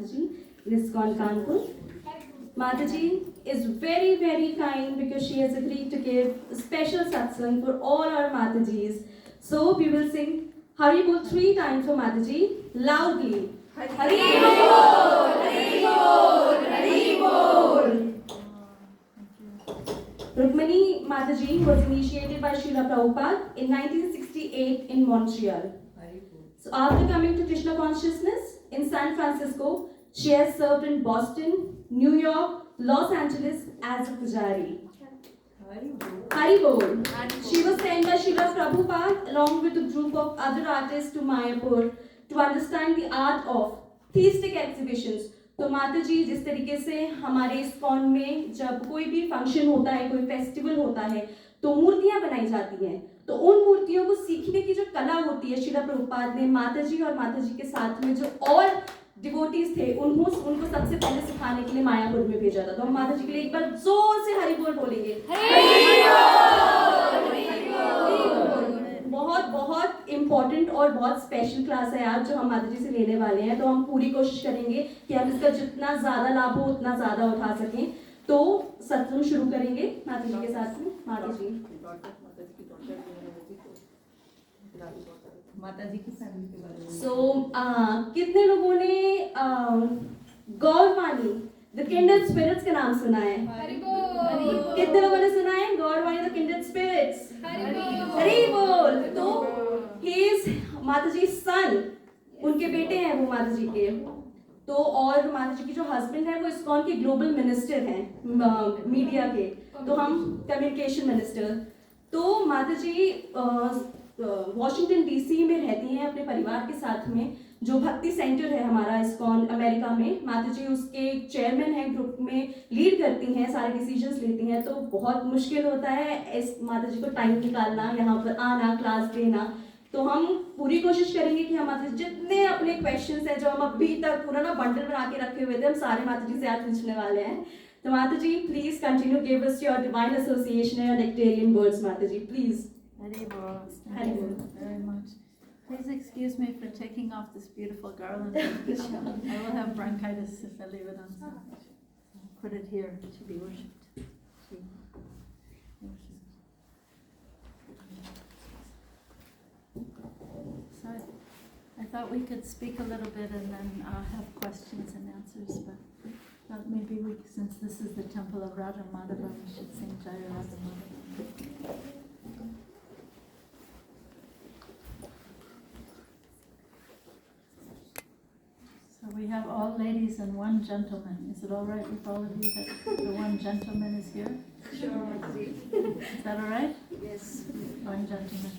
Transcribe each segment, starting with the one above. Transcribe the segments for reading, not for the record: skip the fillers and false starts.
Mataji, ISKCON Kanpur. Mataji is very, very kind because she has agreed to give a special satsang for all our Matajis. So we will sing Hari Bol 3 times for Mataji loudly. Hari Bol, Hari Bol, Hari Bol. Rukmini Mataji was initiated by Srila Prabhupada in 1968 in Montreal. So after coming to Krishna Consciousness in San Francisco, she has served in Boston, New York, Los Angeles as a pujari. Haribol. She was sent by Srila Prabhupada along with a group of other artists to Mayapur to understand the art of theistic exhibitions. तो माता जी जिस तरीके से हमारे ISKCON में जब कोई भी function होता है, कोई फेस्टिवल होता है, तो मूर्तियां बनाई जाती हैं, तो उन मूर्तियों को सीखने की जो कला होती है, श्रीला प्रभुपाद ने माता जी और माता जी के साथ में जो और डिवोटीज थे उनको सबसे पहले सिखाने के लिए मायापुर में भेजा था। तो हम माता जी के लिए एक बार जोर से हरि बोल बोलेंगे। बहुत बहुत इम्पोर्टेंट और बहुत स्पेशल क्लास है आज जो हम माता जी से लेने वाले हैं, तो हम पूरी कोशिश करेंगे कि हम इसका जितना ज़्यादा लाभ हो उतना ज़्यादा उठा सकें। तो सत्संग शुरू करेंगे माता जी के साथ में। माता जी की फैमिली के बारे में कितने लोगों ने गौरवाणी द किंडर्ड स्पिरिट्स का नाम सुना है? कितने लोगों ने सुना है गौरवाणी द किंडर्ड स्पिरिट्स? हरि बोल। तो ही इज माता जी सन, उनके बेटे हैं वो माता जी के। तो और माता जी की जो हस्बैंड है वो इस्कॉन के ग्लोबल मिनिस्टर हैं मीडिया के, तो हम कम्युनिकेशन मिनिस्टर। तो माता जी वॉशिंगटन डीसी में रहती हैं अपने परिवार के साथ में। जो भक्ति सेंटर है हमारा इस्कॉन अमेरिका में, माता जी उसके चेयरमैन हैं, ग्रुप में लीड करती हैं, सारे डिसीजंस लेती हैं। तो बहुत मुश्किल होता है इस माता जी को टाइम निकालना, यहाँ पर आना, क्लास देना। तो हम पूरी कोशिश करेंगे कि हम माता जी जितने अपने क्वेश्चंस हैं जो हम अभी तक पूरा ना बंडल बना के रखे हुए थे, हम सारे माता जी से आज पूछने वाले हैं। तो Mata ji please continue, give us your divine association and nectarean words. Mata ji please. Hari Bol. Thank you very much. Please excuse me for taking off this beautiful garland. I will have bronchitis if I leave it on. Put it here to be worshipped. So I thought we could speak a little bit and then have questions and answers, but thought maybe we, since this is the temple of Radha Madhava, we should sing Jaya Radha Madhava. So we have all ladies and one gentleman. Is it all right with all of you that the one gentleman is here? Sure. Is that all right? Yes. One gentleman.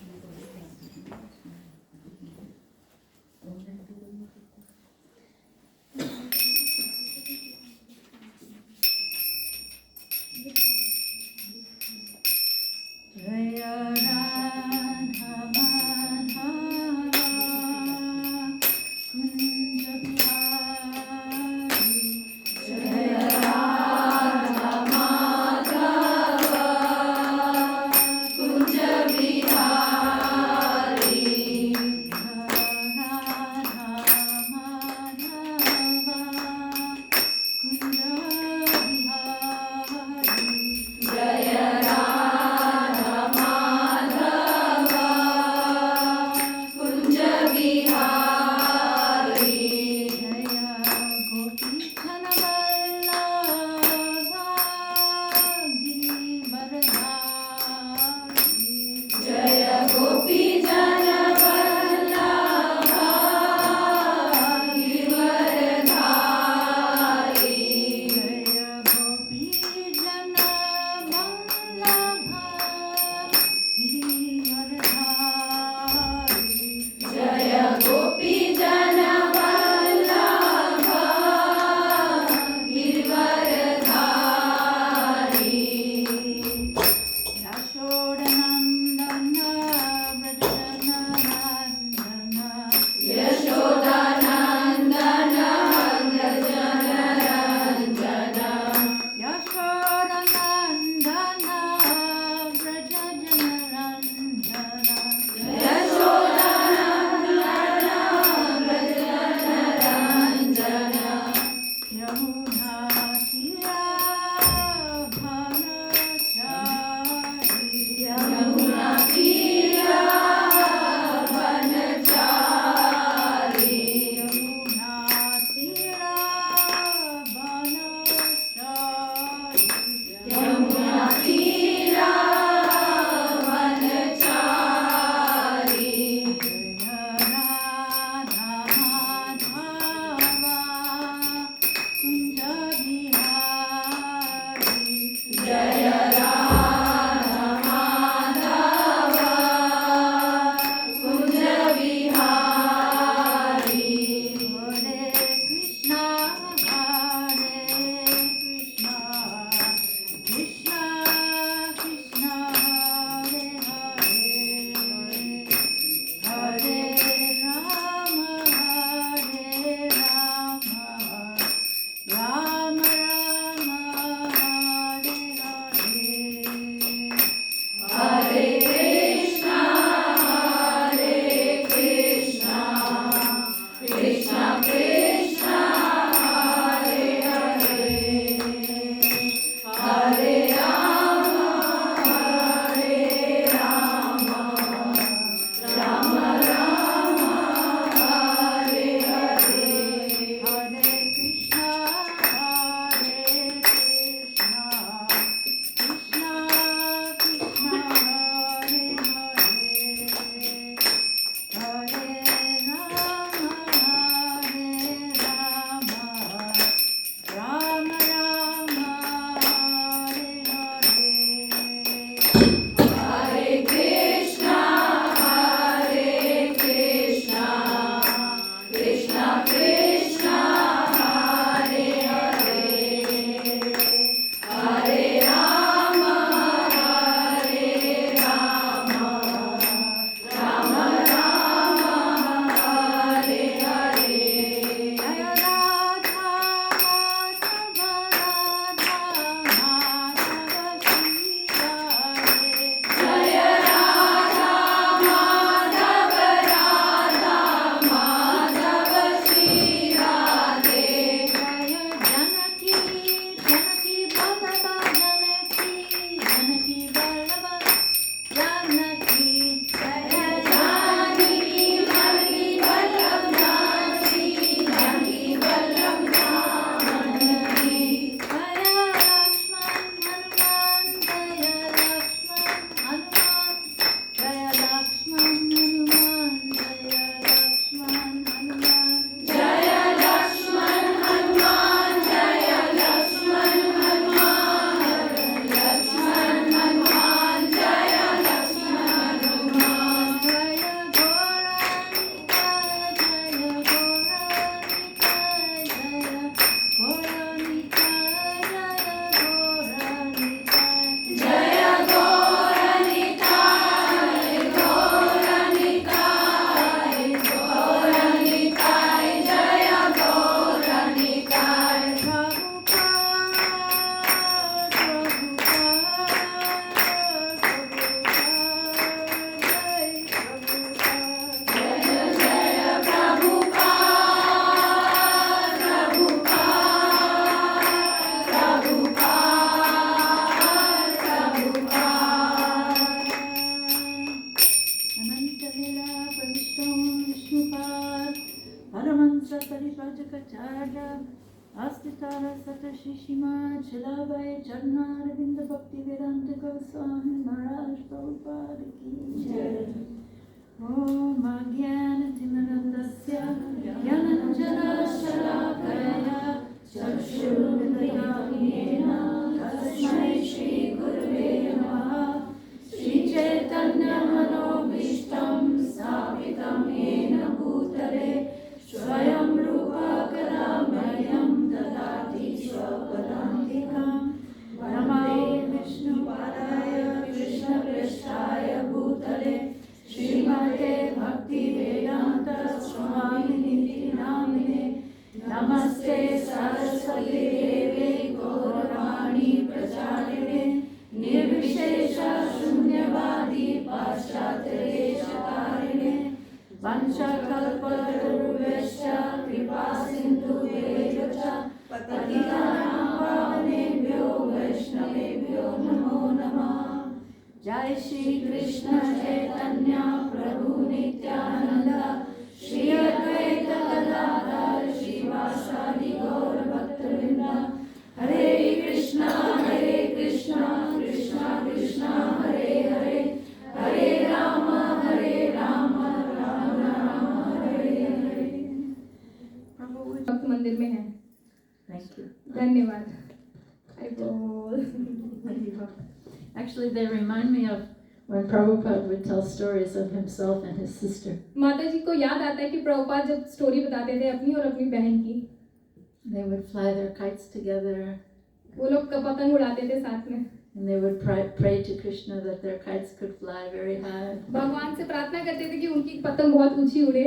Jaya Radha Madhava Kunja Bihari, Jaya Radha Madhava Kunja Bihari. Astitara Sata Shishima Chilabai Charnaravinda Bhakti Vedanta Goswami Maharaj Prabhupada Ki Jai. Om Ajnana Timirandasya Yananjana Shalakaya Chakshurudaya Yena Tasmai Shri Gurave Namaha Shri Chaitanya Manobhishtam Sthapitam Yena Bhutale Swayam Rupa Kalamayam Dadati Swapadantikam Namo Vishnu Padaya Krishna Prestaya Bhutale Srimate Bhakti Vedanta Swami Namine Namaste Saraswati Devi Gauravani Pracharine Nirvishesha Shunyavadi Paschatya Deshakarine Vanchakalpataruvescha Kripa Sindhu Vedacha Patati Jai Shri Krishna Chaitanya Prabhu Nityananda Shri Advaita Gadadhar Shivasadi Gaur Bhaktavinda Hare Krishna Krishna Krishna Hare Hare Hare Rama Rama Rama Hare Hare. भक्त मंदिर में है. Thank you. धन्यवाद. Actually, they remind me of when Prabhupada would tell stories of himself and his sister. माता जी को याद आता है कि प्रभुपाद जब स्टोरी बताते थे अपनी और अपनी बहन की. They would fly their kites together. वो लोग पतंग उड़ाते थे साथ में. And they would pray to Krishna that their kites could fly very high. भगवान से प्रार्थना करते थे कि उनकी पतंग बहुत ऊंची उड़े.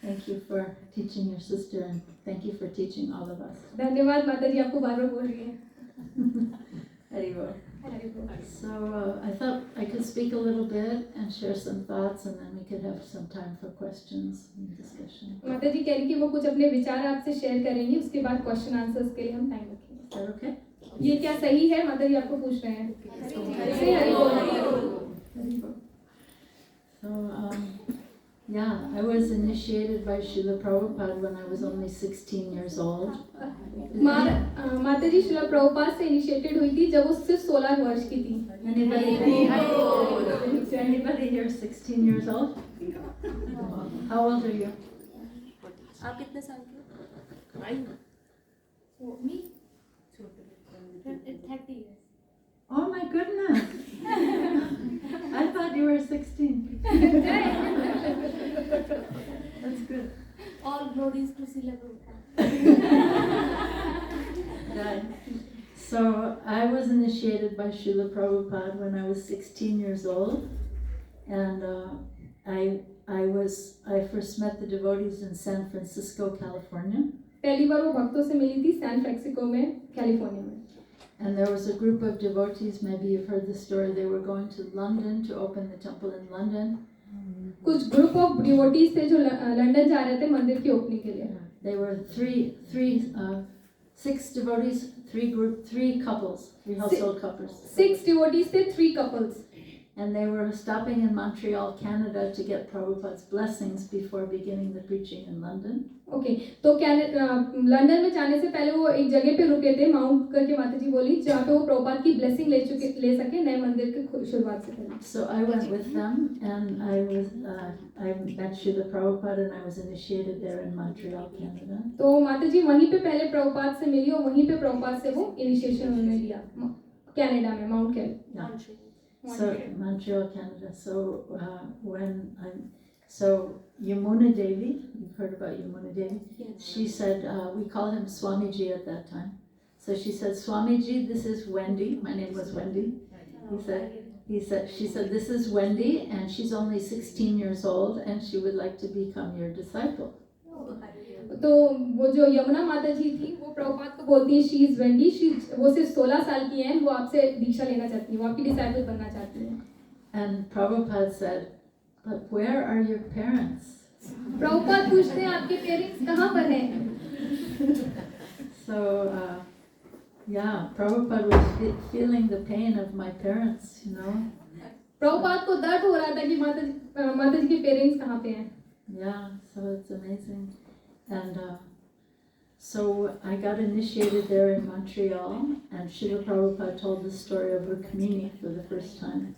Thank you for teaching your sister and thank you for teaching all of us. धन्यवाद माता जी, आपको बार-बार बोल रही है. Haribol. So I thought I could speak a little bit and share some thoughts, and then we could have some time for questions and discussion. माता जी कह रही कि वो कुछ अपने विचार आपसे शेयर करेंगी, उसके बाद क्वेश्चन आंसर्स के लिए हम टाइम रखेंगे. Is that okay? ये क्या सही है? माता जी आपको पूछ रहे हैं. So yeah, I was initiated by Srila Prabhupada when I was only 16 years old. माता जी श्रील प्रभुपाद से इनिशिएटेड हुई थी जब वो सिर्फ 16 वर्ष की थी. Anybody here 16 years old? How old are you? आप कितने साल के? Me? 30 years. Oh my goodness! I thought you were 16. That's good. All glories to Srila Right. So I was initiated by Srila Prabhupada when I was 16 years old, and I first met the devotees in San Francisco, California. पहली बार वो भक्तों से मिली थी San Francisco में, California में. And there was a group of devotees, maybe you've heard the story, they were going to London to open the temple in London. कुछ group of devotees थे जो लंदन जा रहे थे मंदिर की ओपनिंग के लिए. They were six devotees, three couples, three household couples. 6 devotees थे, 3 couples. And they were stopping in Montreal, Canada to get Prabhupada's blessings before beginning the preaching in London. Okay, तो London में जाने से पहले वो एक जगह पे रुके थे, माउंट करके माता जी बोली, जहाँ पे वो प्रभुपाद की ब्लेसिंग ले सके नए मंदिर की शुरुआत से पहले. So I went with them, and I met Srila Prabhupada, and I was initiated there in Montreal, Canada. तो माता जी वहीं पे पहले प्रभुपाद से मिली और वहीं पे प्रभुपाद से वो इनिशिएशन उन्होंने लिया, कनाडा में, mount cal. So Montreal, Canada. So Yamuna Devi, you've heard about Yamuna Devi? Yes. She said, we called him Swamiji at that time. So she said, Swamiji, this is Wendy. My name was Wendy. She said, this is Wendy, and she's only 16 years old, and she would like to become your disciple. तो वो जो यमुना माता जी थी वो प्रभुपाद को बोलती है she is Wendy, वो सिर्फ 16 साल की हैं, वो आपसे दीक्षा लेना चाहती है, वो आपकी डिसाइपल बनना चाहती है. And Prabhupada said, but where are your parents? Prabhupada पूछते हैं आपके पेरेंट्स कहाँ पर हैं? So Prabhupada was feeling the pain of my parents, you know. Prabhupada को दर्द हो रहा था कि माता जी के पेरेंट्स कहाँ पे हैं. Yeah, so it's amazing. And so I got initiated there in Montreal, and Srila Prabhupada told the story of Rukmini for the first time.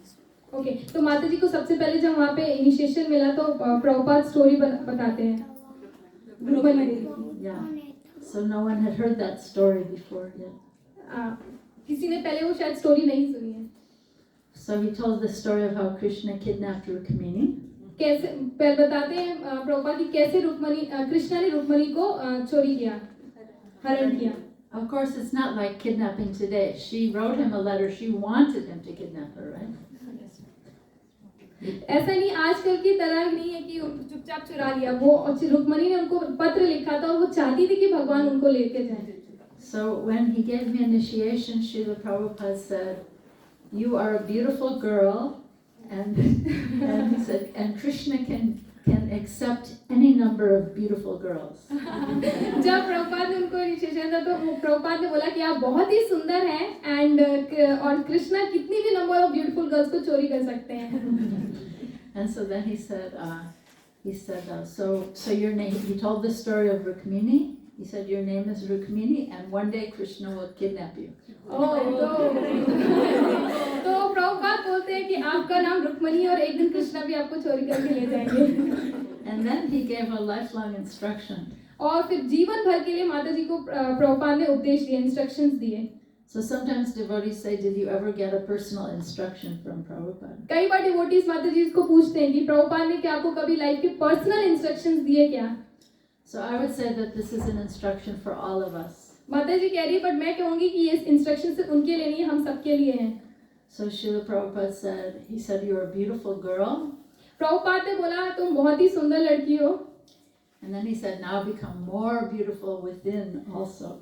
Okay, तो माता जी को सबसे पहले जब वहाँ पे इनिशिएशन मिला तो प्रभुपाद स्टोरी बताते हैं. Yeah, so no one had heard that story before yet. किसी ने पहले वो शायद स्टोरी नहीं सुनी है. So he told the story of how Krishna kidnapped Rukmini. कैसे पहले बताते हैं प्रभुपाद कि कैसे कृष्णा ने रुक्मिणी को चोरी किया, हरण किया. Of course, it's not like kidnapping today. She wrote him a letter. She wanted him to kidnap her, right? ऐसा नहीं आजकल की तरह नहीं है कि चुपचाप चुरा लिया. वो रुक्मिणी ने उनको पत्र लिखा था और वो चाहती थी कि भगवान उनको लेके जाए. So when he gave me initiation, Srila Prabhupada said, "You are a beautiful girl." And he said, and Krishna can accept any number of beautiful girls. जब प्रभुपाद ने उनको इनिशिएशन था तो प्रभुपाद ने बोला कि आप बहुत ही सुंदर हैं एंड और कृष्णा कितनी भी नंबर ऑफ ब्यूटीफुल गर्ल्स को चोरी कर सकते हैं. And so then he said, so your name, he told the story of Rukmini. He said, your name is Rukmini and one day Krishna will kidnap you. तो प्रभुपाद बोलते हैं कि आपका नाम रुक्मणी और एक दिन कृष्णा भी आपको चोरी करके ले जाएंगे. And then he gave a lifelong instruction. और फिर जीवन भर के लिए माता जी को प्रभुपाद ने उपदेश दिए, इंस्ट्रक्शंस दिए. So sometimes devotees say, did you ever get a personal instruction from Prabhupada? कई बार डिवोटीज माता जी को पूछते हैं कि प्रभुपाद ने क्या आपको कभी लाइफ के पर्सनल इंस्ट्रक्शंस दिए क्या? So I would say that this is an instruction for all of us. माता जी कह रही है, बट मैं कहूंगी कि ये इंस्ट्रक्शन सिर्फ उनके लिए नहीं है, हम सबके लिए हैं. So Srila Prabhupada said, he said, you're a beautiful girl. Prabhupada ने बोला तुम बहुत ही सुंदर लड़की हो. And then he said, now become more beautiful within also.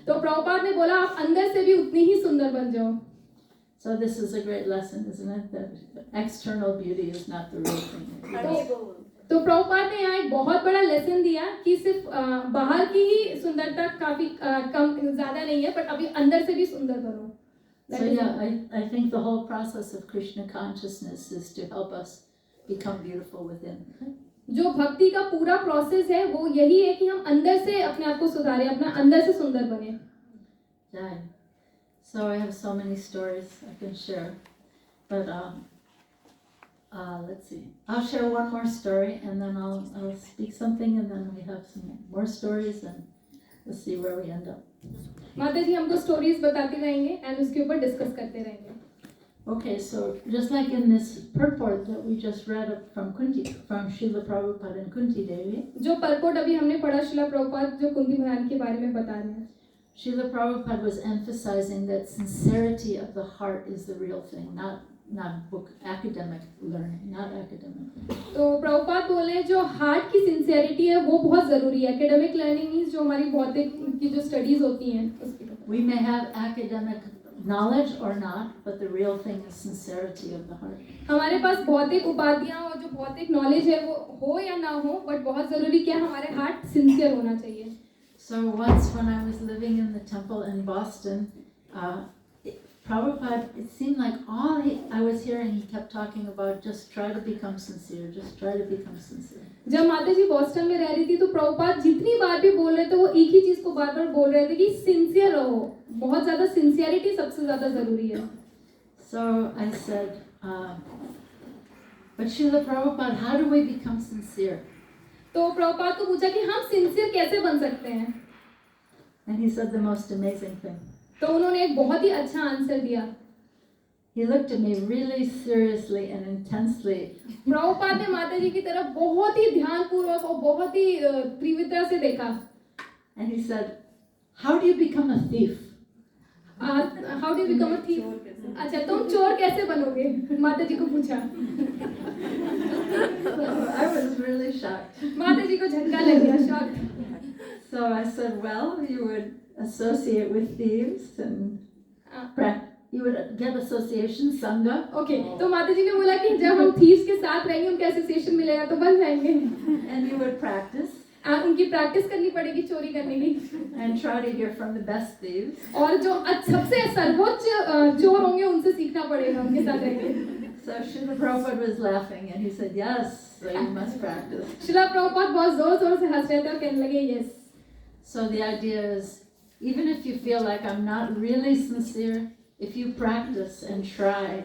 तो प्रभुपाद ने बोला आप अंदर से भी उतनी ही सुंदर बन जाओ. So this is a great lesson, isn't it? That external beauty is not the real thing. तो प्रभुपाद ने यहाँ एक बहुत बड़ा लेसन दिया कि सिर्फ बाहर की ही सुंदरता काफी कम ज्यादा नहीं है, पर अभी अंदर से भी सुंदर बनो. So yeah, I think the whole process of Krishna consciousness is to help us become beautiful within. जो भक्ति का पूरा प्रोसेस है वो यही है कि हम अंदर से अपने आप को सुधारें, अपना अंदर से सुंदर बने. Yeah. So I have so many stories I can share, but let's see. I'll share one more story, and then I'll speak something, and then we have some more stories, and we'll see where we end up. माता जी हमको stories बताते रहेंगे and उसके ऊपर discuss करते रहेंगे. Okay, so just like in this purport that we just read from Srila Prabhupada and Kunti Devi. जो purport अभी हमने पढ़ा श्रीला प्रभुपाद जो कुंती महारानी के बारे में बता रहे हैं. Srila Prabhupada was emphasizing that sincerity of the heart is the real thing, not book academic learning, not academic. तो प्रभुपाद बोले जो हार्ट की सिंसियरिटी है वो बहुत जरूरी है. एकेडमिक लर्निंग मींस जो हमारी भौतिक की जो स्टडीज होती हैं उसकी. We may have academic knowledge or not, but the real thing is sincerity of the heart. हमारे पास भौतिक उपाधियां और जो भौतिक नॉलेज है वो हो या ना हो, बट बहुत जरूरी क्या हमारे हार्ट सिंसियर होना चाहिए. So once when I was living in the temple in Boston, Prabhupada, it seemed like I was hearing, he kept talking about just try to become sincere, just try to become sincere. जब माता जी Boston में रह रही थी तो प्रभुपाद जितनी बार भी बोल रहे थे वो एक ही चीज को बार बार बोल रहे थे कि सिंसियर रहो, बहुत ज्यादा सिंसियरिटी सबसे ज्यादा जरूरी है. So I said, but Srila Prabhupada, how do we become sincere? तो प्रभुपाद को पूछा कि हम सिंसियर कैसे बन सकते हैं. And he said the most amazing thing. तो उन्होंने एक बहुत ही अच्छा आंसर दिया. He looked at me really seriously and intensely. Prabhupada ने माता जी की तरफ बहुत ही ध्यानपूर्वक और बहुत ही तीव्रता से देखा. And he said, how do you become a thief? How do you become a thief? अच्छा तुम चोर कैसे बनोगे? माता जी को पूछा. I was really shocked. माता जी को झटका लग गया, shock. So I said, well, you would associate with thieves and you would get association, sangha. Okay, तो माता जी ने बोला कि जब हम thieves के साथ रहेंगे उनका एसोसिएशन मिलेगा तो बन जाएंगे. And you would practice. उनकी प्रैक्टिस करनी पड़ेगी चोरी करने की. And try to hear from the best thieves. और जो सबसे सर्वोच्च चोर होंगे उनसे सीखना पड़ेगा उनके साथ रहेंगे. So Srila Prabhupada was laughing and he said, yes, so you must practice. Srila Prabhupada बहुत जोर जोर से हंस रहे थे और कहने लगे yes. So the idea is, even if you feel like I'm not really sincere, if you practice and try,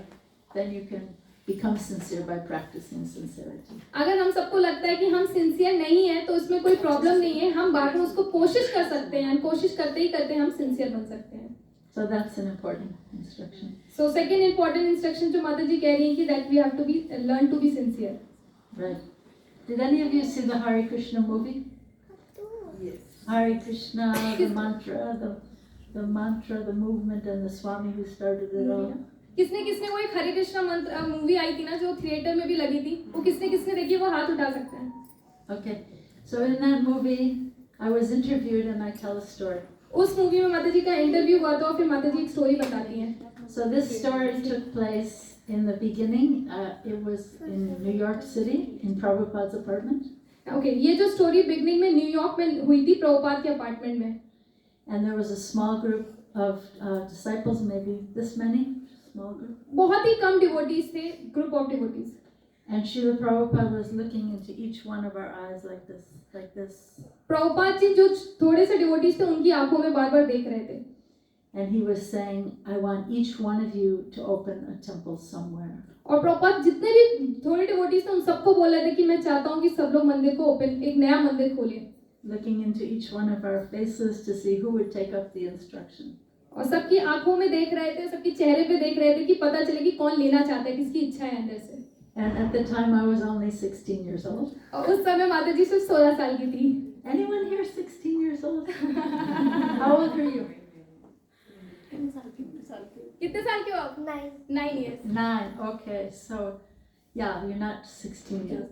then you can become sincere by practicing sincerity. अगर हम सबको लगता है कि हम सिंसियर नहीं है तो इसमें कोई प्रॉब्लम नहीं है, हम बाद में उसको कोशिश कर सकते हैं, कोशिश करते ही करते हम सिंसियर बन सकते हैं. So that's an important instruction. So second important instruction जो माता जी कह रही हैं कि that we have to be learn to be sincere. Right. Did any of you see the Hare Krishna movie? Yes. Hare Krishna, the mantra, the movement, and the Swami who started it all. किसने किसने वो एक हरे कृष्णा मंत्र movie आई थी ना जो theatre में भी लगी थी, वो किसने किसने देखी वो हाथ उठा सकते हैं. Okay. So in that movie, I was interviewed and I tell a story. उस मूवी में माता जी का इंटरव्यू हुआ था और फिर माता जी एक स्टोरी बताती हैं. So this story took place in the beginning. It was in New York City, in Prabhupada's apartment. Okay, ये जो स्टोरी बिगनिंग में न्यूयॉर्क में हुई थी प्रभुपाद के अपार्टमेंट में. and there was a small group of disciples, maybe this many, small group. बहुत ही कम devotees थे, group of devotees. And Srila Prabhupada was looking into each one of our eyes like this, like this. Prabhupada ji जो थोड़े से devotees थे उनकी आंखों में बार-बार देख रहे थे. And he was saying, I want each one of you to open a temple somewhere. और प्रभुपाद जितने भी थोड़े डिवोटीज थे उन सबको बोल रहे थे कि मैं चाहता हूँ कि सब लोग मंदिर को ओपन, एक नया मंदिर खोलें. Looking into each one of our faces to see who would take up the instruction. और सबकी आंखों में देख रहे थे, सबके चेहरे पे देख रहे थे कि पता चले कि कौन लेना चाहता है, किसकी इच्छा है अंदर से. And at the time I was only 16 years old. और उस समय माता जी सिर्फ 16 साल की थी. Anyone here 16 years old? How old are you? कितने साल के हो आप? 9 years. 9. Okay, so yeah, you're not 16 yet.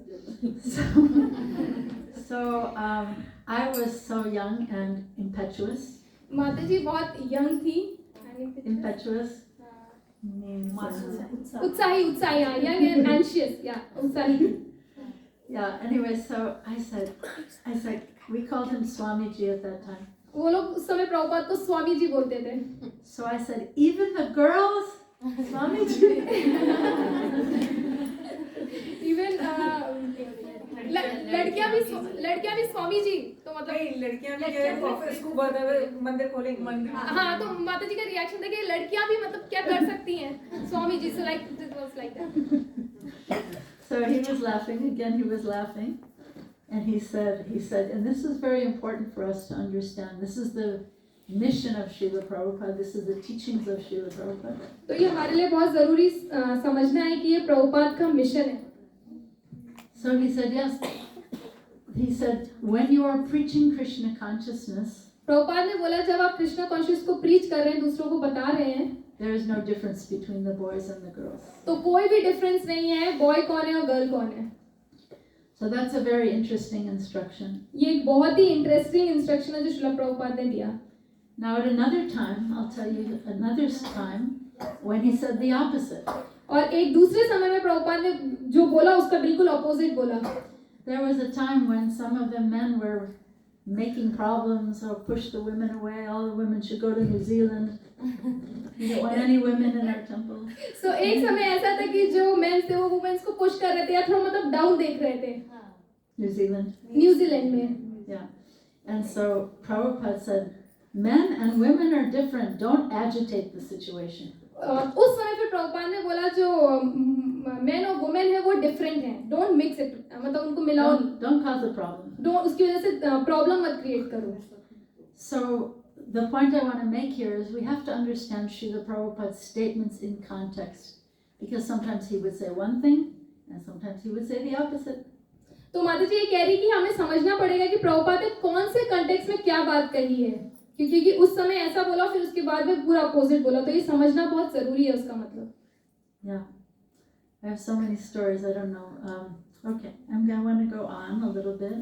So I was so young and impetuous. माता जी बहुत यंग थी. Impetuous means उत्साही, हाँ, young and anxious, yeah, उत्साही. yeah. Anyway, so I said, we called him Swamiji at that time. वो लोग उस समय प्रभुपाद को स्वामी जी बोलते थे. So I said, even the girls, Swamiji. Even लड़कियां भी स्वामी जी. तो मतलब लड़कियां भी स्कूबा मंदिर खोलेंगे. हाँ, तो माता जी का रिएक्शन था कि लड़कियां भी मतलब क्या कर सकती हैं Swami ji. So like it was like that. So he was laughing again. He was laughing, and he said, and this is very important for us to understand. This is the mission of Srila Prabhupada. This is the teachings of Srila Prabhupada. तो ये हमारे लिए बहुत जरूरी समझना है कि ये प्रभुपाद का मिशन है. So he said, yes. He said, when you are preaching Krishna consciousness, Prabhupada ने बोला जब आप कृष्णा कॉन्शियस को प्रीच कर रहे हैं, दूसरों को बता रहे हैं, there is no difference between the boys and the girls. तो कोई भी डिफरेंस नहीं है बॉय कौन है और गर्ल कौन है. So that's a very interesting instruction. ये एक बहुत ही इंटरेस्टिंग इंस्ट्रक्शन है जो श्रील प्रभुपाद ने दिया. Now at another time, I'll tell you another time when he said the opposite. और एक दूसरे समय में प्रभुपाद ने जो बोला उसका बिल्कुल ऑपोजिट बोला. There was a time when some of the men were making problems or pushed the women away. All the women should go to New Zealand. We don't want any women in our temple. So एक समय ऐसा था कि जो mains थे वो women's को push कर रहे थे या थोड़ा मतलब डाउन देख रहे थे. New Zealand. न्यूजीलैंड में. Yeah. And so Prabhupada said, men and women are different. Don't agitate the situation. उस समय फिर प्रभुपाद ने बोला जो मेन और वुमेन है वो डिफरेंट हैं. डोंट मिक्स इट, मतलब उनको मिलाओ नहीं. Don't cause a problem. Don't उसकी वजह से प्रॉब्लम मत क्रिएट करो. So the point I want to make here is we have to understand Srila Prabhupada's statements in context, because sometimes he would say one thing and sometimes he would say the opposite. तो माता जी ये कह रही कि हमें समझना पड़ेगा कि प्रभुपाद ने कौन से कंटेक्स्ट में क्या बात कही है, क्योंकि उस समय ऐसा बोला फिर उसके बाद में पूरा अपोजिट बोला. तो ये समझना बहुत जरूरी है उसका मतलब. Yeah, I have so many stories. I don't know. Okay, I want to go on a little bit,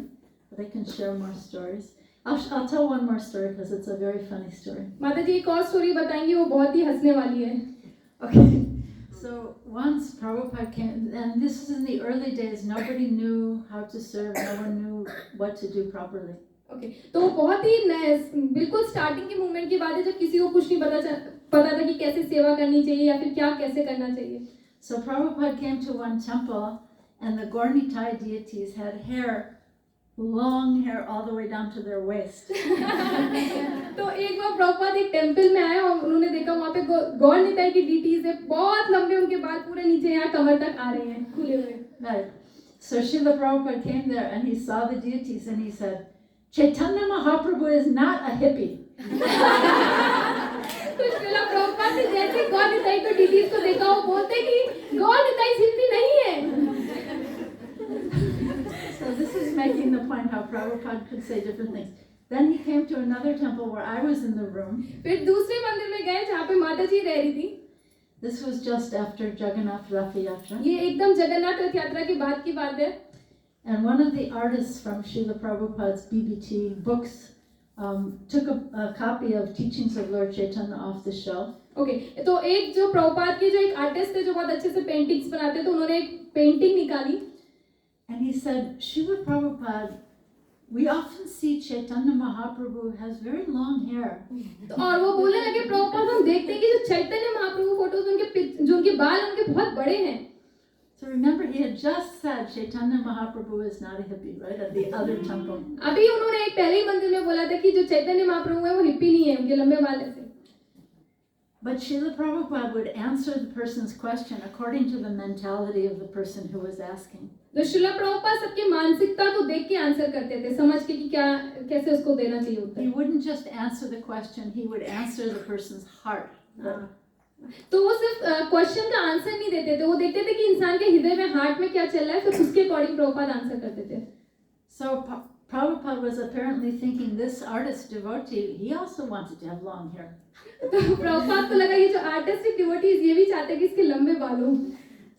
but I can share more stories. I'll tell one more story because it's a very funny story. माता जी एक और story बताएंगी, वो बहुत ही हंसने वाली है. Okay, so once Prabhupada came, and this was in the early days. Nobody knew how to serve. No one knew what to do properly. Okay, तो बहुत ही बिल्कुल स्टार्टिंग के मूवमेंट की बात है जब किसी को कुछ नहीं पता था कि कैसे सेवा करनी चाहिए या फिर क्या कैसे करना चाहिए. So Prabhupada came to one temple, and the Gornitai deities had hair, long hair all the way down to their waist. तो एक बार प्रभुपाद एक टेंपल में आए और उन्होंने देखा वहाँ पे गौर निताई की डीटीज है, बहुत लंबे उनके बाल पूरे नीचे यहाँ कमर तक आ रहे हैं खुले हुए. Right. So Srila Prabhupada came there and he saw the deities and he said, Chaitanya Mahaprabhu is not a hippie. तो श्रील प्रभुपाद ने जैसे गौर निताई को डीटीज को देखा वो बोलते कि गौर निताई हिंदी नहीं है. So this is making the point how Prabhupada could say different things. Then he came to another temple where I was in the room. फिर दूसरे मंदिर में गए जहाँ पे माता जी रह रही थी. This was just after Jagannath Rath Yatra. ये एकदम जगन्नाथ रथ यात्रा के बाद की बात है. And one of the artists from Srila Prabhupada's BBT books took a copy of Teachings of Lord Chaitanya off the shelf. Okay, तो एक जो प्रभुपाद के जो एक आर्टिस्ट थे जो बहुत अच्छे से पेंटिंग्स बनाते तो उन्होंने एक पेंटिंग निकाली. And he said, Srila Prabhupada we often see Chaitanya Mahaprabhu has very long hair. तो और वो बोलने लगे प्रभुपाद हम देखते हैं कि जो चैतन्य महाप्रभु फोटोज जो उनके बाल उनके बहुत बड़े हैं. So remember, he had just said Chaitanya Mahaprabhu is not a hippie, right? At the other temple. अभी उन्होंने एक पहले ही मंदिर में बोला था कि जो चैतन्य महाप्रभु है वो हिप्पी नहीं है, उनके लंबे बाल ऐसे. But Srila Prabhupada would answer the person's question according to the mentality of the person who was asking. तो श्रीला प्रभुपाद सबकी मानसिकता को देख के आंसर करते थे, समझ के कि क्या कैसे उसको देना चाहिए उत्तर. He wouldn't just answer the question, he would answer the person's heart. तो वो सिर्फ क्वेश्चन का आंसर नहीं देते थे, वो देखते थे कि इंसान के हृदय में हार्ट में क्या चल रहा है, फिर उसके अकॉर्डिंग प्रभुपाद आंसर करते थे. So Prabhupada was apparently thinking this artist devotee, he also wanted to have long hair. तो प्रभुपाद को लगा ये जो आर्टिस्टिक डिवोटीज ये भी चाहते हैं कि इसके लंबे बाल हो.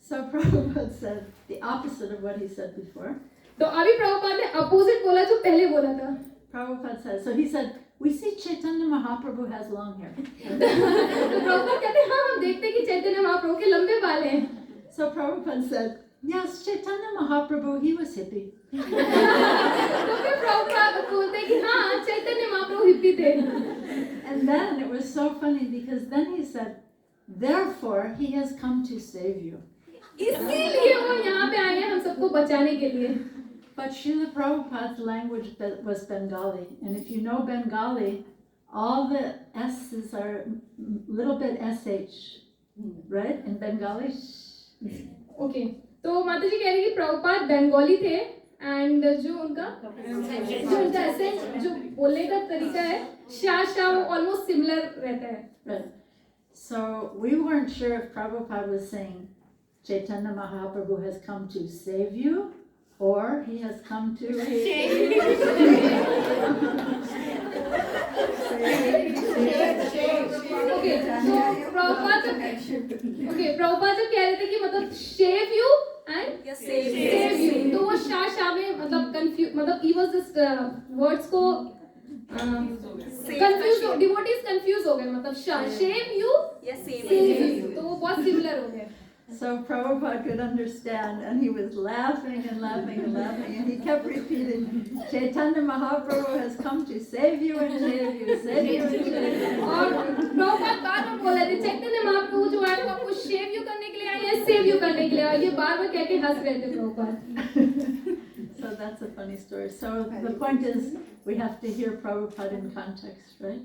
So Prabhupada said the opposite of what he said before. तो अभी प्रभुपाद ने अपोजिट बोला जो पहले बोला था. Prabhupada said, so he said, we see Chaitanya Mahaprabhu has long hair. तो प्रभुपाद कहते हैं हाँ हम देखते हैं कि चैतन्य महाप्रभु के लंबे बाल हैं. So Prabhupada said, yes, Chaitanya Mahaprabhu, he was hippie. तो फिर प्रभुपाद बोलते हैं कि हाँ चैतन्य महाप्रभु हिप्पी थे. And then it was so funny because then he said, therefore he has come to save you. इसीलिए वो यहाँ पे आए हैं हम सबको बचाने के लिए. But Srila Prabhupada's language was Bengali, and if you know Bengali, all the S's are little bit SH, right? In Bengali. Okay तो माता जी कह रही कि प्रभुपाद बंगाली थे एंड जो उनका एसेंट जो बोलने का तरीका है शाह वो ऑलमोस्ट सिमिलर रहता है. Right. So we weren't sure if Prabhupada was saying Chaitanya Mahaprabhu has come to save you or he has come to okay तो प्रभुपाद जब कह रहे थे कि मतलब शेव यू एंड सेव यू, तो वो शाह में मतलब कंफ्यूज मतलब ही वाज जस्ट वर्ड्स को कंफ्यूज डिवोटीज कंफ्यूज हो गए मतलब शेव यू या सेव यू, तो वो बहुत सिमिलर हो गए. So Prabhupada could understand, and he was laughing and laughing and laughing, and he kept repeating, Chaitanya Mahaprabhu has come to save you and save you, save you and save you. और प्रभुपाद बार बार बोल रहे थे चैतन्य महाप्रभु जो आए वो आपको शेव you करने के लिए आए या सेव यू करने के लिए आए, ये बार बार कह के हंस रहे थे Prabhupada. So that's a funny story. So the point is, we have to hear Prabhupada in context, right?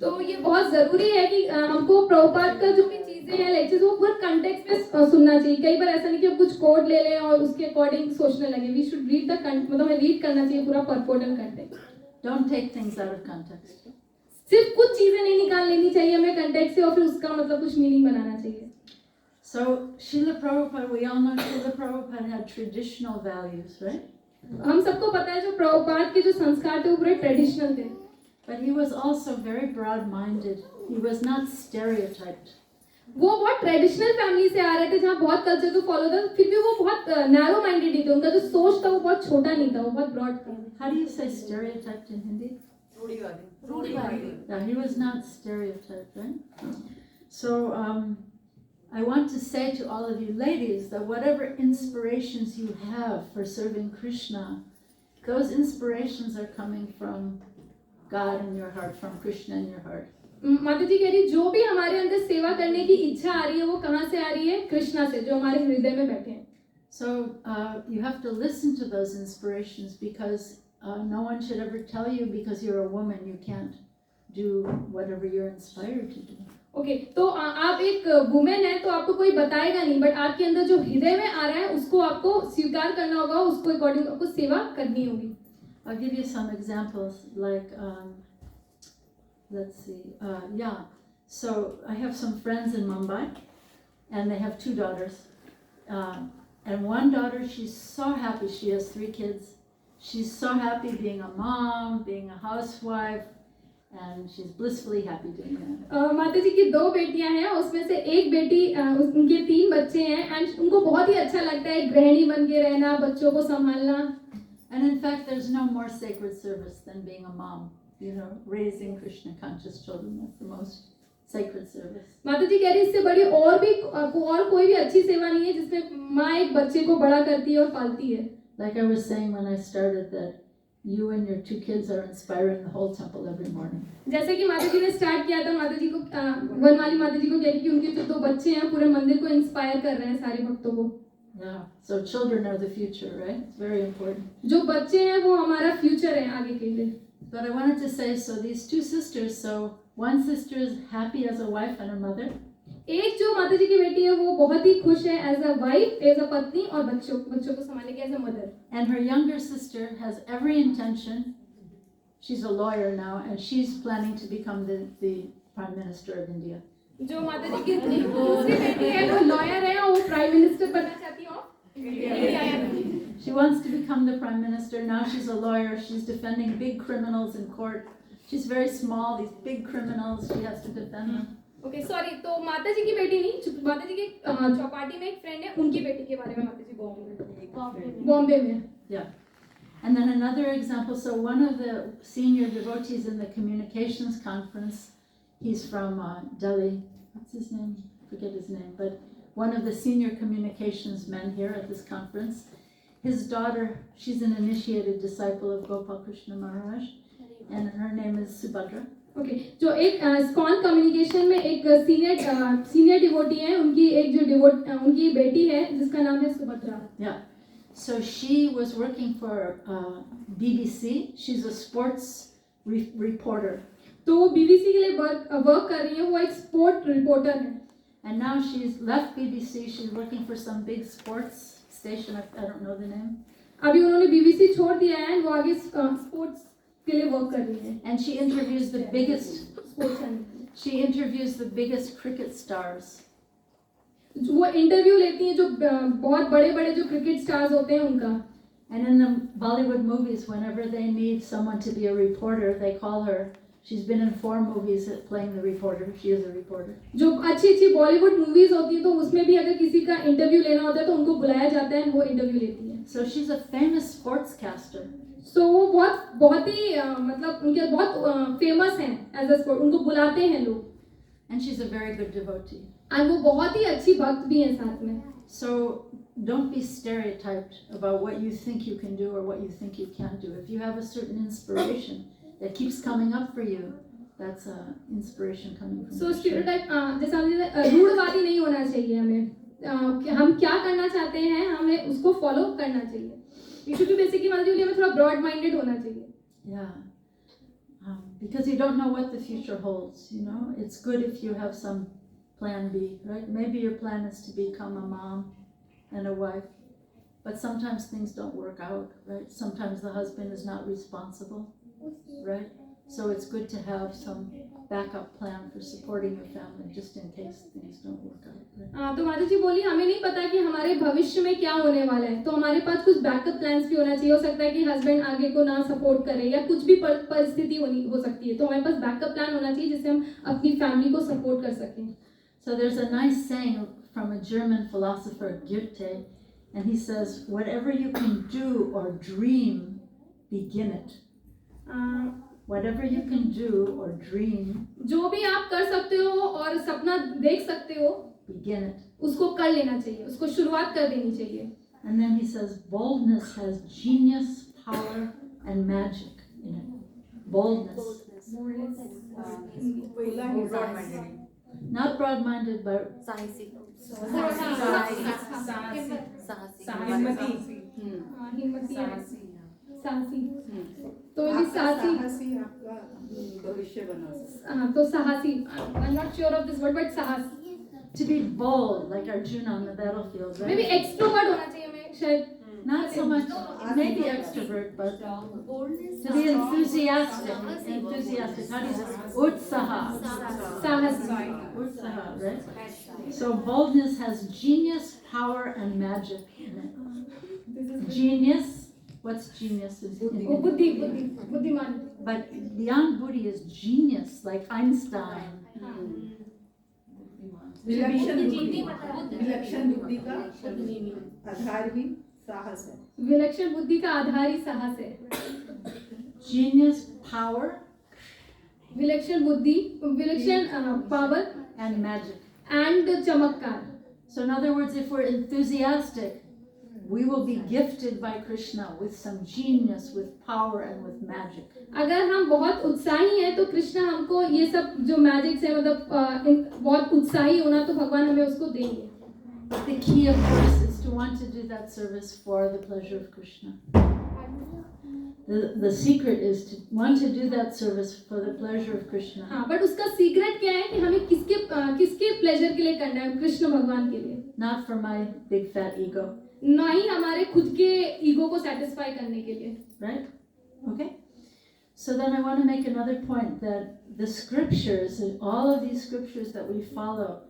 तो ये बहुत जरूरी है कि हमको प्रभुपाद का जो भी चीजें हैं लेक्चर्स वो पूरा कंटेक्स्ट में सुनना चाहिए. कई बार ऐसा नहीं कि हम कुछ कोड ले लें और उसके अकॉर्डिंग सोचने लगे. वी शुड रीड द मतलब हमें रीड करना चाहिए पूरा purpose and context. Don't take things out of context. सिर्फ कुछ चीजें नहीं निकाल लेनी चाहिए हमें कंटेक्स्ट से और फिर उसका मतलब कुछ मीनिंग बनाना चाहिए. So Srila Prabhupada, we all know Srila Prabhupada had traditional values, right? हम सबको पता है जो प्रभुपाद के जो संस्कार थे वो पूरे ट्रेडिशनल थे. But he was also very broad-minded. He was not stereotyped. वो बहुत ट्रेडिशनल फैमिली से आ रहे थे जहाँ बहुत कल्चर को फॉलो था, फिर भी वो बहुत नैरो माइंडेड नहीं थे. उनका जो सोच था वो बहुत छोटा नहीं था, वो बहुत ब्रॉड था. How do you say stereotyped in Hindi? रूढ़िवादी. Yeah, he was not stereotyped, right? So I want to say to all of you ladies that whatever inspirations you have for serving Krishna, those inspirations are coming from God in your heart, from Krishna in your heart. माता जी कह रही जो भी हमारे अंदर सेवा करने की इच्छा आ रही है वो कहाँ से आ रही है? कृष्णा से, जो हमारे हृदय में बैठे हैं. So you have to listen to those inspirations because no one should ever tell you because you're a woman you can't do whatever you're inspired to do. Okay तो आप एक वुमेन है तो आपको कोई बताएगा नहीं, बट आपके अंदर जो हृदय में आ रहा है उसको आपको स्वीकार करना होगा, उसको अकॉर्डिंग आपको सेवा करनी होगी. I'll give you some examples like let's see, yeah. So I have some friends in Mumbai, and they have 2 daughters. And one daughter, she's so happy. She has 3 kids. She's so happy being a mom, being a housewife, and she's blissfully happy doing that. माता जी की 2 बेटियां हैं, उसमें से एक बेटी उनके 3 बच्चे हैं एंड उनको बहुत ही अच्छा लगता है गृहिणी बन के रहना, बच्चों को संभालना. And in fact, there's no more sacred service than being a mom. You know, raising Krishna conscious children, that's the most sacred service. माता जी कह रही इससे बड़ी और कोई भी अच्छी सेवा नहीं है जिसमें माँ एक बच्चे को बड़ा करती है और पालती है. Like I was saying when I started that you and your 2 kids are inspiring the whole temple every morning. जैसे कि माता जी ने स्टार्ट किया था, माता जी को वनमाली माता जी को कह कि उनके जो 2 बच्चे हैं पूरे मंदिर को इंस्पायर कर रहे हैं सारे भक्तों को. Yeah, so children are the future, right? It's very important. जो बच्चे हैं वो हमारा फ्यूचर है आगे के लिए. But I wanted to say, so these 2 sisters, so one sister is happy as a wife and a mother. एक जो माता जी की बेटी है वो बहुत ही खुश है as a wife, as a पत्नी और बच्चों को संभालने के as a mother. And her younger sister has every intention. She's a lawyer now, and she's planning to become the Prime Minister of India. जो माता जी की दूसरी बेटी है वो लॉयर है और वो प्राइम मिनिस्टर बनना चाहती है. She wants to become the Prime Minister. Now she's a lawyer. She's defending big criminals in court. She's very small. These big criminals, she has to defend them. Okay sorry, तो माता जी की बेटी नहीं, माता जी की चौपाटी में एक फ्रेंड है, उनकी बेटी के बारे में माता जी बॉम्बे में. Yeah. And then another example, so one of the senior devotees in the communications conference, he's from Delhi. What's his name? I forget his name, but one of the senior communications men here at this conference, his daughter, she's an initiated disciple of Gopal Krishna Maharaj, and her name is Subhadra. Okay, जो एक स्कॉन communication में एक senior devotee है, उनकी एक जो उनकी बेटी है जिसका नाम है Subhadra. Yeah. So she was working for BBC. She's a sports reporter. तो वो बीबीसी के लिए वर्क कर रही है, वो एक स्पोर्ट रिपोर्टर है. And now she's left BBC. She's working for some big sports station. I don't know the name. अभी उन्होंने बीबीसी छोड़ दिया है, वो आगे स्पोर्ट्स के लिए वर्क कर रही है. And she interviews the biggest cricket stars. वो इंटरव्यू लेती हैं जो बहुत बड़े जो क्रिकेट स्टार्स होते हैं उनका. And in the Bollywood movies, whenever they need someone to be a reporter, they call her. She's been in 4 movies playing the reporter. She is a reporter. जो अच्छी बॉलीवुड मूवीज होती हैं तो उसमें भी अगर किसी का इंटरव्यू लेना होता है तो उनको बुलाया जाता है, वो इंटरव्यू लेती है. So she's a famous sportscaster. सो वो बहुत ही मतलब उनके बहुत फेमस हैं एज अ स्पोर्ट, उनको बुलाते हैं लोग. And she's a very good devotee. और वो बहुत ही अच्छी भक्त भी हैं साथ में. So don't be stereotyped about what you think you can do or what you think you can't do. If you have a certain inspiration that keeps coming up for you, that's inspiration coming from So Krishna. stereotype जैसा रूढ़वादी नहीं होना चाहिए हमें. हम क्या करना चाहते हैं हमें उसको फॉलो करना चाहिए. क्योंकि बेसिकली माता जी हमें थोड़ा ब्रॉड माइंडेड होना चाहिए. Yeah. Because you don't know what the future holds, you know. It's good if you have some plan B, right? Maybe your plan is to become a mom and a wife, but sometimes things don't work out, right? Sometimes the husband is not responsible, right? So it's good to have some backup plan for supporting your family just in case things don't work out, right? तो माता जी बोली हमें नहीं पता कि हमारे भविष्य में क्या होने वाला है, तो हमारे पास कुछ बैकअप प्लान्स भी होना चाहिए. हो सकता है कि हस्बैंड आगे को ना सपोर्ट करे या कुछ भी परिस्थिति हो सकती है, तो हमारे पास बैकअप प्लान होना चाहिए जिससे हम अपनी फैमिली को सपोर्ट कर सकें. So there's a nice saying from a German philosopher, Goethe, and he says, whatever you can do or dream, begin it. Whatever you can do or dream, जो भी आप कर सकते हो और सपना देख सकते हो, begin it. उसको कर लेना चाहिए, उसको शुरुआत कर देनी चाहिए. And then he says, boldness has genius, power, and magic in it. Boldness. Not broad-minded, but साहसी हिम्मती है, साहसी. तो ये साहसी आपका भविष्य बना सकता. हाँ, तो साहसी. I'm not sure of this word, but साहस. to be bold, like Arjuna on the battlefield, right? Maybe extrovert होना चाहिए हमें शायद. Not so much, maybe extrovert, but to be enthusiastic. Enthusiastic. How do you say? Utsaha. साहसी. Utsaha, right? So boldness has genius, power, and magic in it. Genius. What's genius? वो बुद्धिमान. But beyond buddhi is genius, like Einstein. विलक्षण बुद्धि का आधार ही साहस है. विलक्षण बुद्धि का आधार ही साहस है. Genius, power, विलक्षण बुद्धि, विलक्षण पावर and magic. and चमत्कार. So in other words, if we're enthusiastic, we will be gifted by Krishna with some genius, with power and with magic. अगर हम बहुत उत्साही हैं तो कृष्णा हमको ये सब जो मैजिक्स है मतलब बहुत उत्साही होना तो भगवान हमें उसको देंगे. But the key, of course, is to want to do that service for the pleasure of Krishna. The secret is to want to do that service for the pleasure of Krishna. हाँ, but उसका secret क्या है कि हमें किसके pleasure के लिए करना है? कृष्ण भगवान के लिए. Not for my big fat ego. ना ही हमारे खुद के ईगो को सेटिस्फाई करने के लिए. Right? Okay. So then I want to make another point that the scriptures, all of these scriptures that we follow,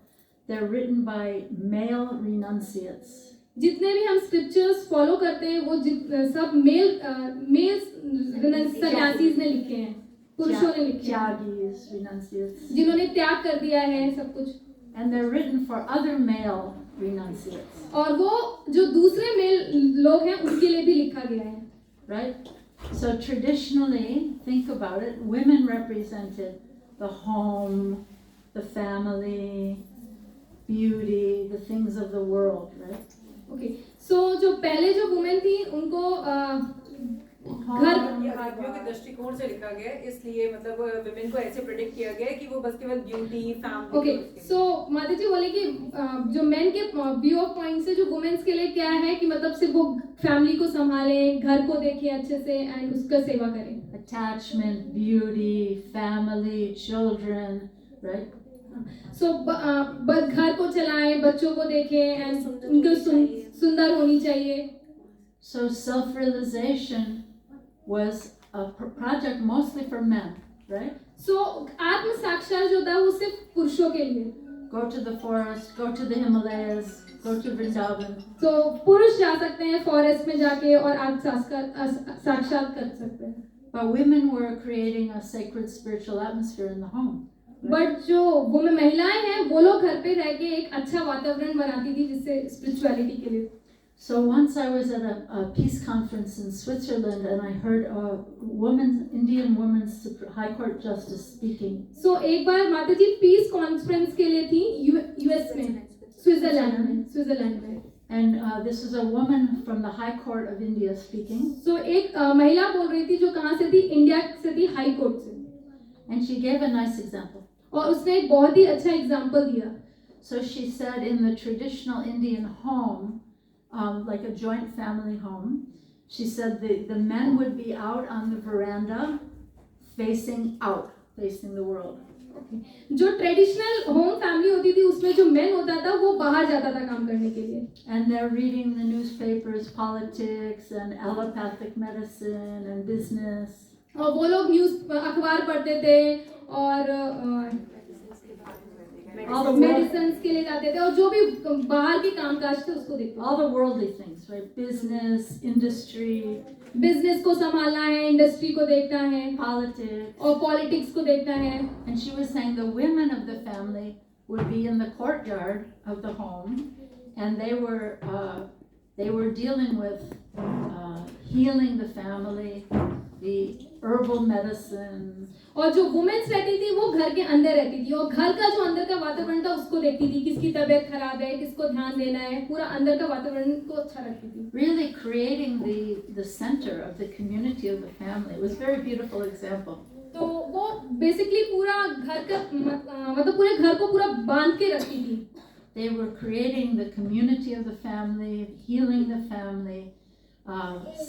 they're written by male renunciates. जितने भी हम स्क्रिप्चर्स फॉलो करते हैं वो सब मेल सन्यासीज ने लिखे हैं, पुरुषों ने लिखे हैं, Tyagis, renunciates. जिन्होंने त्याग कर दिया है सब कुछ. And they're written for other male renunciates. और वो जो दूसरे मेल लोग हैं उनके लिए भी लिखा गया है. Right? So traditionally, think about it, women represented the home, the family, beauty, the things of the world, right? Okay. So जो पहले जो वुमेन थी उनको घर ये आदमियों के दृष्टिकोण से लिखा गया है, इसलिए मतलब विमेन को ऐसे प्रेडिक्ट किया गया है कि वो बस केवल ब्यूटी फैमिली. ओके. सो माता जी बोले कि जो मेन के व्यू ऑफ पॉइंट से जो वुमेन्स के लिए क्या है कि मतलब सिर्फ वो फैमिली को संभाले, घर को देखे अच्छे से एंड उसका सेवा करें. Attachment, beauty, family, children, right? सो घर को चलाएं, बच्चों को देखें एंड उनको सुंदर होनी चाहिए. So self-realization was a project mostly for men, right? सो आत्म साक्षात जो था वो सिर्फ पुरुषों के लिए. Go to the forest, go to the Himalayas, go to Vrindavan. तो पुरुष जा सकते हैं फॉरेस्ट में जाके और आत्म साक्षात कर सकते हैं. But women were creating a sacred spiritual atmosphere in the home. But जो वो महिलाएं हैं वो लोग घर पे रह के एक अच्छा वातावरण बनाती थी जिससे स्पिरिचुअलिटी के लिए. So once I was at a peace conference in Switzerland and I heard a Indian woman's High Court Justice speaking. So एक बार माता जी पीस कॉन्फ्रेंस के लिए थी यूएस में, स्विट्जरलैंड में. And this is a woman from the High Court of India speaking. So एक महिला बोल रही थी जो कहाँ से थी? इंडिया से थी, हाई कोर्ट से. And she gave a nice example. और उसने एक बहुत ही अच्छा एग्जाम्पल दिया. So she said in the traditional Indian home, like a joint family home, she said the men would be out on the veranda facing out, facing the world. जो traditional home family होती थी उसमें जो main होता था वो बाहर जाता था काम करने के लिए. And they're reading the newspapers, politics and allopathic medicine and business. और वो लोग अखबार पढ़ते थे और मेडिसिन्स के लिए जाते थे और जो भी बाहर के कामकाज थे उसको देखते थे. All the worldly things, right? Business, industry, business को संभालना है, इंडस्ट्री को देखना है, politics, और पॉलिटिक्स को देखना है. And she was saying the women of the family would be in the courtyard of the home, and they were dealing with healing the family, the herbal medicine. और जो women's रहती थी वो घर के अंदर रहती थी और घर का जो अंदर का वातावरण था उसको देखती थी, किसकी तबीयत खराब है, किसको ध्यान देना है, पूरा अंदर का वातावरण को अच्छा रखती थी. Really creating the center of the community of the family. It was a very beautiful example. तो वो बेसिकली पूरा घर का मतलब पूरे घर को पूरा बांध के रखती थी. They were creating the community of the family, healing the family,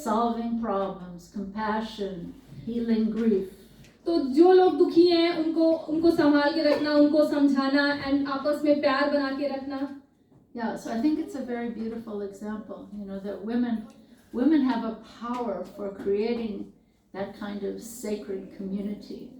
solving problems, compassion, healing grief. तो जो लोग दुखी हैं उनको संभाल के रखना, उनको समझाना एंड आपस में प्यार बना के रखना. Yeah, so I think it's a very beautiful example, that women have a power for creating that kind of sacred community.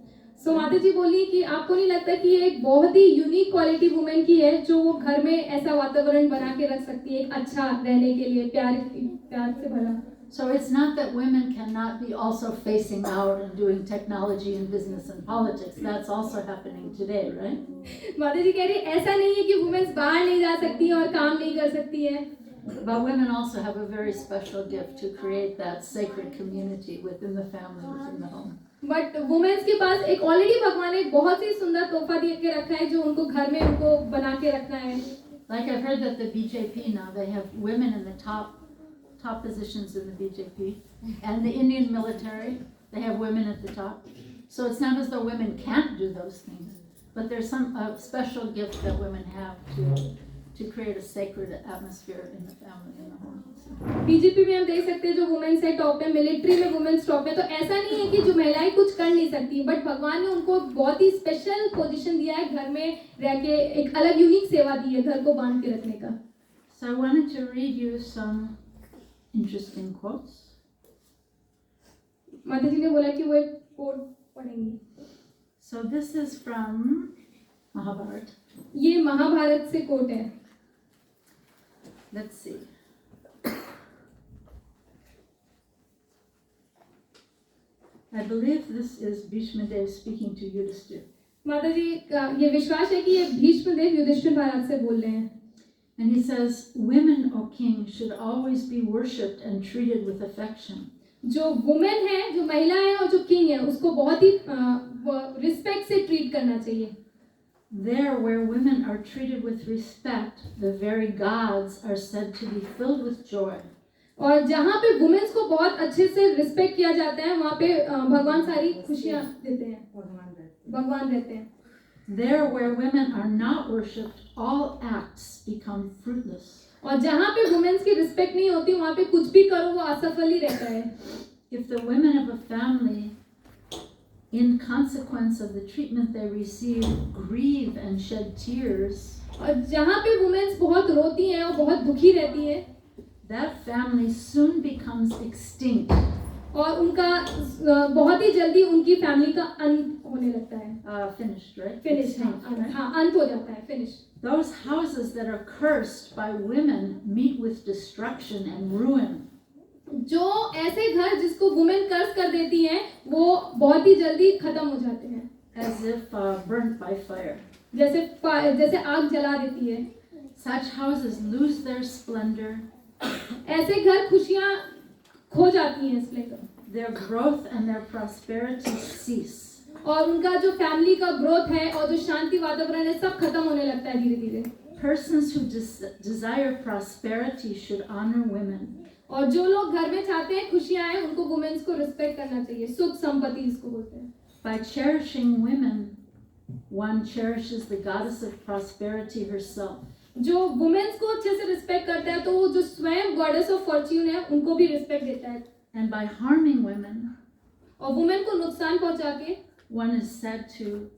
So माता जी बोली कि आपको नहीं लगता कि ये एक बहुत ही यूनिक क्वालिटी वुमेन की है जो वो घर में ऐसा वातावरण बना के रख सकती है, एक अच्छा रहने के लिए, प्यार से भरा. So it's not that women cannot be also facing out and doing technology and business and politics. That's also happening today, right? माता जी कह रही ऐसा नहीं है कि वुमेन्स बाहर नहीं जा सकती और काम नहीं कर सकती है. But women also have a very special gift to create that sacred community within the family, within the home. But womens के पास एक ऑलरेडी भगवान ने एक बहुत ही सुंदर तोहफा दे के रखा है जो उनको घर में उनको बना के रखना है. Like I've heard that the BJP now, they have women in the top top positions in the BJP and the Indian military. They have women at the top. So it's not as though women can't do those things, but there's some special gift that women have to create a sacred atmosphere in the family, in the home. BJP में हम देख सकते हैं जो women's है top पे, military में women's top पे, तो ऐसा नहीं है कि जो महिलाएं कुछ कर नहीं सकती, बट भगवान ने उनको बहुत ही स्पेशल पोजीशन दिया है, घर में रह के एक अलग यूनिक सेवा दी है घर को बांध के रखने का. So I wanted to read you some interesting quotes. माता जी ने बोला कि वो एक coat पढ़ेंगी. So this is from Mahabharata. ये महाभारत से कोट है. Let's see. I believe this is Bhishma Dev speaking to Yudhishthir. माता जी का ये विश्वास है कि ये भीष्म देव युधिष्ठिर महाराज से बोल रहे हैं. And he says, women, O king, should always be worshipped and treated with affection. जो वुमेन है, जो महिला है और जो किंग है, उसको बहुत ही रिस्पेक्ट से ट्रीट करना चाहिए. There where women are treated with respect, the very gods are said to be filled with joy. और जहाँ पे वुमेन्स को बहुत अच्छे से रिस्पेक्ट किया जाता है, वहाँ पे भगवान सारी खुशियाँ देते हैं, भगवान रहते हैं. There where women are not worshipped, all acts become fruitless. और जहाँ पे वुमेन्स की रिस्पेक्ट नहीं होती, वहाँ पे कुछ भी करो वो असफल ही रहता है. If the women of a family, in consequence of the treatment they receive, grieve and shed tears, और जहाँ पे वुमेन्स बहुत रोती हैं और बहुत दुखी रहती हैं, that family soon becomes extinct. और उनका बहुत ही जल्दी उनकी फैमिली का अंत होने लगता है. Finished, right? Finish. Extinct, right? हाँ, अंत हो जाता है. Finish. Those houses that are cursed by women meet with destruction and ruin. जो ऐसे घर जिसको वुमेन कर्स कर देती हैं, वो बहुत ही जल्दी खत्म हो जाते हैं. As if burnt by fire. जैसे आग जला देती है. Such houses lose their splendor. ऐसे घर खुशियाँ खो जाती हैं Splendor. Their growth and their prosperity cease. और उनका जो फैमिली का ग्रोथ है और जो शांति वातावरण है, सब खत्म होने लगता है धीरे धीरे. Persons who desire prosperity should honor women. और जो लोग घर में चाहते हैं खुशियाँ आए, उनको वुमेन्स को रिस्पेक्ट करना चाहिए. सुख संपत्ति इसको बोलते हैं. By cherishing women, one cherishes the goddess of prosperity herself. जो वुमेन्स को अच्छे से रिस्पेक्ट करता है, तो वो जो स्वयं गॉडेस ऑफ फॉर्च्यून है, उनको भी रिस्पेक्ट देता है. And by harming women, और वुमेन को नुकसान पहुंचा के, one is said to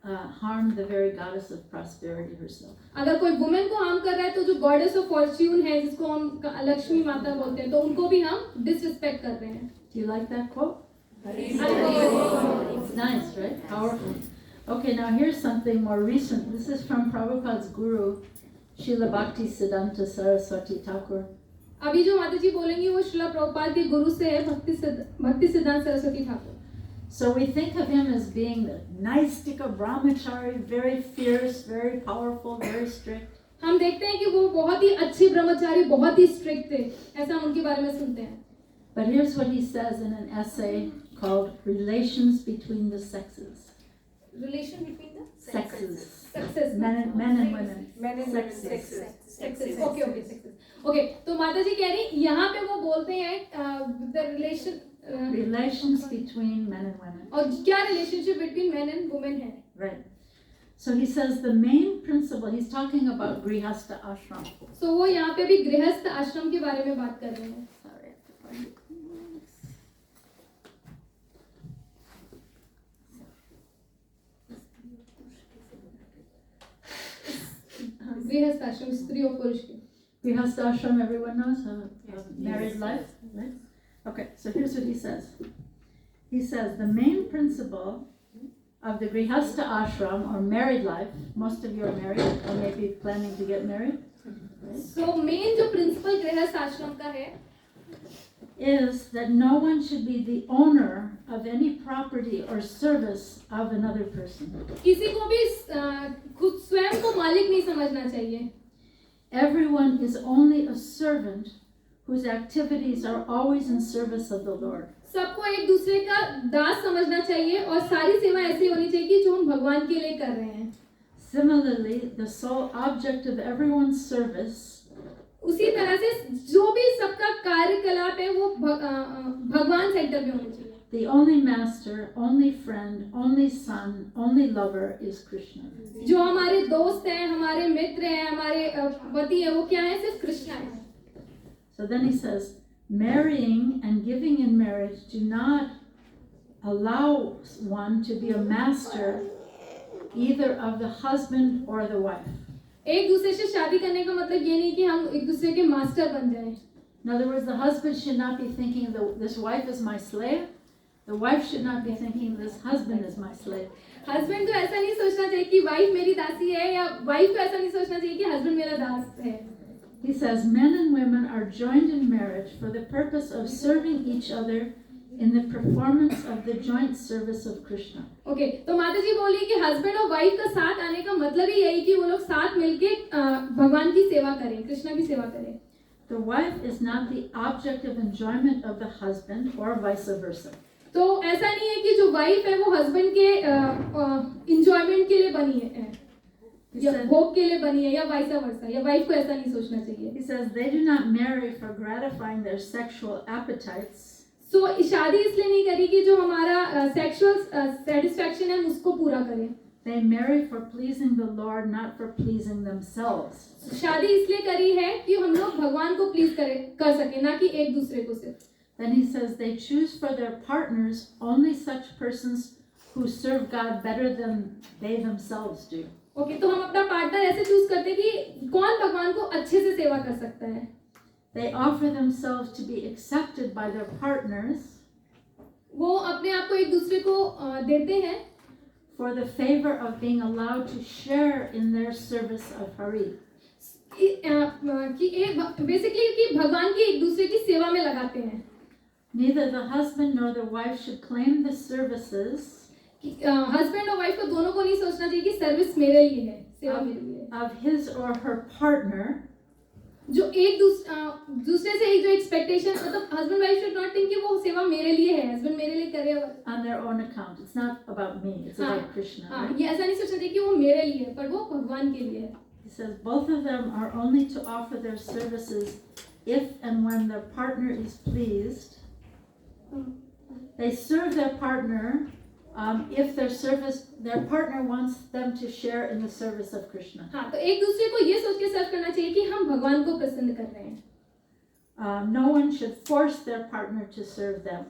harm the very goddess of prosperity herself. अगर कोई वुमेन को हार्म कर रहा है, तो जो गॉडेस ऑफ फॉर्च्यून है, जिसको हम लक्ष्मी माता बोलते हैं, तो उनको भी हम डिसरिस्पेक्ट कर रहे हैं. Do you like that quote? It's nice, right? Powerful. Okay, now here's something more recent. This is from Prabhupada's guru, Srila Bhakti Siddhanta Saraswati Thakur. अभी जो माता जी बोलेंगी वो श्रीला प्रभुपाद के गुरु से है, भक्ति सिद्धांत Saraswati Thakur. So we think of him as being the Naistika brahmachari, very fierce, very powerful, very strict. हम देखते हैं कि वो बहुत ही अच्छे ब्रह्मचारी, बहुत ही स्ट्रिक्ट थे, ऐसा हम उनके बारे में सुनते हैं. But here's what he says in an essay called Relations Between the Sexes. Relation between the Sexes. Sexes. Men and women. Men and women Sexes. Sexes. Okay, sexes. Okay, तो माता जी कह रही यहाँ पे वो बोलते हैं the relation. Relations between men and women. और क्या relationship between men and women है? Right. So he says the main principle, he's talking about Grihastha ashram. So वो यहाँ पे भी गृहस्थ आश्रम के बारे में बात कर रहे हैं. Sorry, I have to find it. गृहस्थ आश्रम स्त्री और पुरुष के. Grihastha ashram, everyone knows, married life, right? Okay, so here's what he says. He says the main principle of the Grihastha ashram or married life, most of you are married or maybe planning to get married. So main जो principle गृहस्थ आश्रम का है, is that no one should be the owner of any property or service of another person. किसी को भी खुद स्वयं को मालिक नहीं समझना चाहिए. Everyone is only a servant whose activities are always in service of the Lord. सबको एक दूसरे का दास समझना चाहिए और सारी सेवा ऐसी होनी चाहिए कि जो हम भगवान के लिए कर रहे हैं. Similarly, the sole object of everyone's service उसी तरह से जो भी सबका कार्यकलाप है वो भगवान सेंटर में होना चाहिए. The only master, only friend, only son, only lover is Krishna. जो हमारे दोस्त हैं, हमारे मित्र हैं, हमारे पति हैं, वो क्या है? सिर्फ कृष्ण है. So then he says, marrying and giving in marriage do not allow one to be a master either of the husband or the wife. एक दूसरे से शादी करने का मतलब ये नहीं कि हम एक दूसरे के मास्टर बन जाएं. In other words, the husband should not be thinking this wife is my slave. The wife should not be thinking this husband is my slave. Husband को ऐसा नहीं सोचना चाहिए कि वाइफ मेरी दासी है, या वाइफ को ऐसा नहीं सोचना चाहिए कि हस्बैंड मेरा दास है. He says men and women are joined in marriage for the purpose of serving each other in the performance of the joint service of Krishna. Okay, तो माता जी बोली कि हस्बैंड और वाइफ का साथ आने का मतलब ही यही कि वो लोग साथ मिलके भगवान की सेवा करें, कृष्णा की सेवा करें. The wife is not the object of enjoyment of the husband or vice versa. तो ऐसा नहीं है कि जो वाइफ है वो हस्बैंड के इंजॉयमेंट के लिए बनी है या भोग के लिए बनी है या वाइस वर्सा, या वाइफ को ऐसा नहीं सोचना चाहिए. He says they do not marry for gratifying their sexual appetites. सो शादी इसलिए नहीं करी कि जो हमारा सेक्सुअल सेटिस्फैक्शन है उसको पूरा करें. They marry for pleasing the Lord, not for pleasing themselves. शादी इसलिए करी है कि हम लोग भगवान को प्लीज कर सके, ना कि एक दूसरे को सिर्फ. Then he says they choose for their partners only such persons who serve God better than they themselves do. Okay, तो हम अपना पार्टनर ऐसे चूज करते हैं कि कौन भगवान को अच्छे से सेवा कर सकता है. They offer themselves to be accepted by their partners. वो अपने आप को एक दूसरे को देते हैं for the favor of being allowed to share in their service of Hari. कि बेसिकली कि भगवान की एक दूसरे की सेवा में लगाते हैं. Neither the husband nor the wife should claim the services husband और वाइफ को दोनों को नहीं सोचना चाहिए कि सर्विस मेरे लिए है, सेवा मेरे लिए है. of his or her partner जो एक दूसरे से एक जो एक्सपेक्टेशन, मतलब husband wife should not think कि वो सेवा मेरे लिए है, हस्बैंड मेरे लिए करे on their own account. It's not about me, it's about Krishna. हाँ, ये ऐसा नहीं सोचना चाहिए कि वो मेरे लिए है, पर वो भगवान के लिए है. He says both of them are only to offer their services if and when their partner is pleased. They serve their partner if their partner wants them to share in the service of Krishna. हाँ, तो एक दूसरे को ये सोच के सर्व करना चाहिए कि हम भगवान को प्रसन्न कर रहे हैं. No one should force their partner to serve them.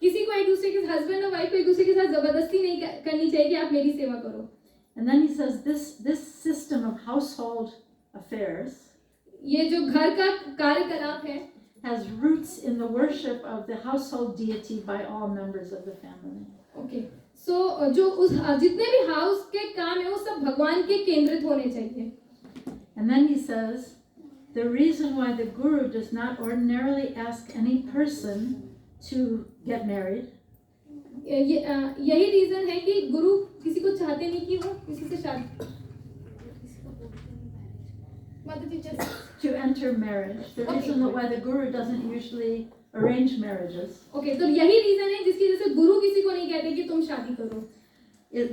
किसी को एक दूसरे के हस्बैंड और वाइफ को एक दूसरे के साथ जबरदस्ती नहीं करनी चाहिए कि आप मेरी सेवा करो. And then he says this system of household affairs ये जो घर का कार्यकलाप है has roots in the worship of the household deity by all members of the family. Okay, so जो उस जितने भी हाउस के काम है वो सब भगवान के केंद्रित होने चाहिए. And then he says the reason why the guru does not ordinarily ask any person to get married यही रीजन है कि गुरु किसी को चाहते नहीं कि वो किसी से शादी to enter marriage. The reason why the guru doesn't usually arrange marriages. Okay, तो यही रीजन है जिसकी वजह से गुरु किसी को नहीं कहते कि तुम शादी करो.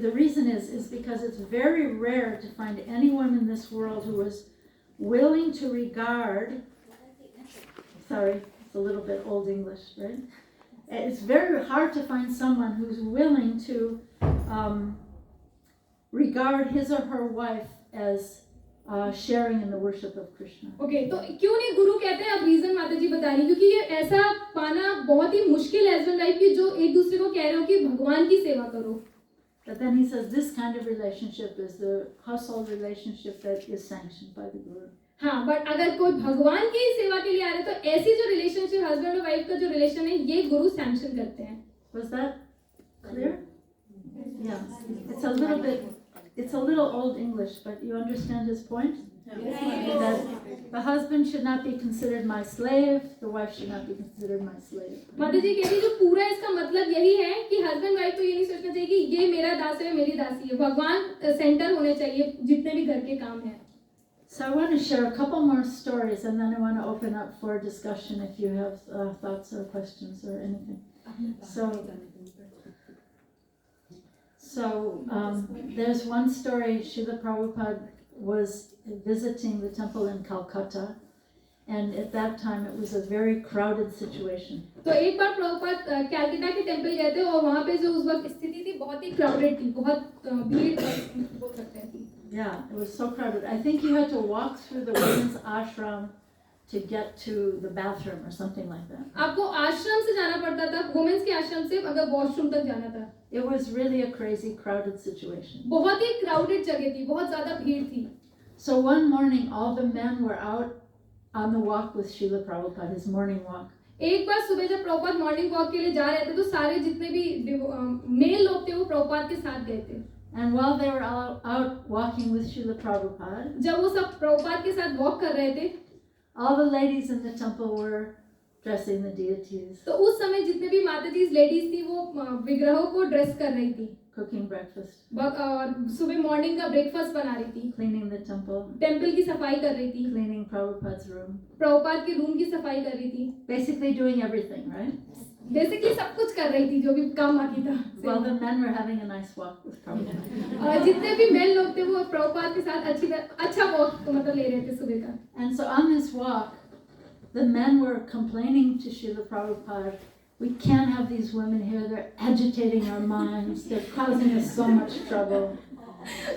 The reason is because it's very rare to find anyone in this world who is willing to regard. Sorry, it's a little bit old English, right? It's very hard to find someone who's willing to regard his or her wife as sharing in the worship of Krishna. Okay, तो क्यों नहीं गुरु कहते हैं? अब reason माता जी बता रही, क्योंकि ये ऐसा पाना बहुत ही मुश्किल है हस्बैंड वाइफ की जो एक दूसरे को कह रहे हो कि भगवान की सेवा करो. But then he says this kind of relationship is the household relationship that is sanctioned by the guru. हाँ, बट अगर कोई भगवान की सेवा के लिए आ रहे तो ऐसी जो रिलेशनशिप हस्बैंड और वाइफ का जो रिलेशन है ये गुरु सैंक्शन करते हैं. Was that clear? Yeah. It's a little old English, but you understand his point? That the husband should not be considered my slave, the wife should not be considered my slave. माता जी कहती जो पूरा इसका मतलब यही है कि husband wife को ये नहीं सोचना चाहिए कि ये मेरा दास है, मेरी दासी है. भगवान सेंटर होने चाहिए जितने भी घर के काम हैं. So I want to share a couple more stories, and then I want to open up for discussion if you have thoughts or questions or anything. So there's one story. Srila Prabhupada was visiting the temple in Calcutta, And at that time, it was a very crowded situation. तो एक बार प्रभुपाद कैलकाटा के temple गए थे और वहाँ पे जो उस वक्त स्थिति थी बहुत ही क्राउडेड थी, बहुत भीड़ बोल सकते हैं थी. Yeah, it was so crowded. I think you had to walk through the women's ashram to get to the bathroom or something like that. आपको आश्रम से जाना पड़ता था, वुमेन्स के आश्रम से अगर वॉशरूम तक जाना था. It was really a crazy, crowded situation. बहुत ही क्राउडेड जगह थी, बहुत ज़्यादा भीड़ थी. So one morning, all the men were out on the walk with Srila Prabhupada, his morning walk. एक बार सुबह जब प्रभुपाद मॉर्निंग वॉक के लिए जा रहे थे तो सारे जितने भी मेल लोग थे वो प्रभुपाद के साथ गए थे. And while they were all out walking with Srila Prabhupada, जब वो सब प्रभुपाद के साथ वॉक कर रहे थे all the ladies in the temple were dressing the deities, तो उस समय जितने भी माताजी लेडीज थी वो विग्रहों को ड्रेस कर रही थी, cooking breakfast, और सुबह मॉर्निंग का ब्रेकफास्ट बना रही थी, cleaning the temple, टेंपल की सफाई कर रही थी, cleaning Prabhupada's room, प्रभुपाद के रूम की सफाई कर रही थी. basically doing everything, right? Basically सब कुछ कर रही थी जो भी काम बाकी था. While the men were having a nice walk with Prabhupada. और जितने भी मेल लोग थे वो प्रभुपाद के साथ अच्छा वॉक मतलब ले रहे थे सुबह का. And so on this walk, the men were complaining to Srila Prabhupada, we can't have these women here, they're agitating our minds, they're causing us so much trouble.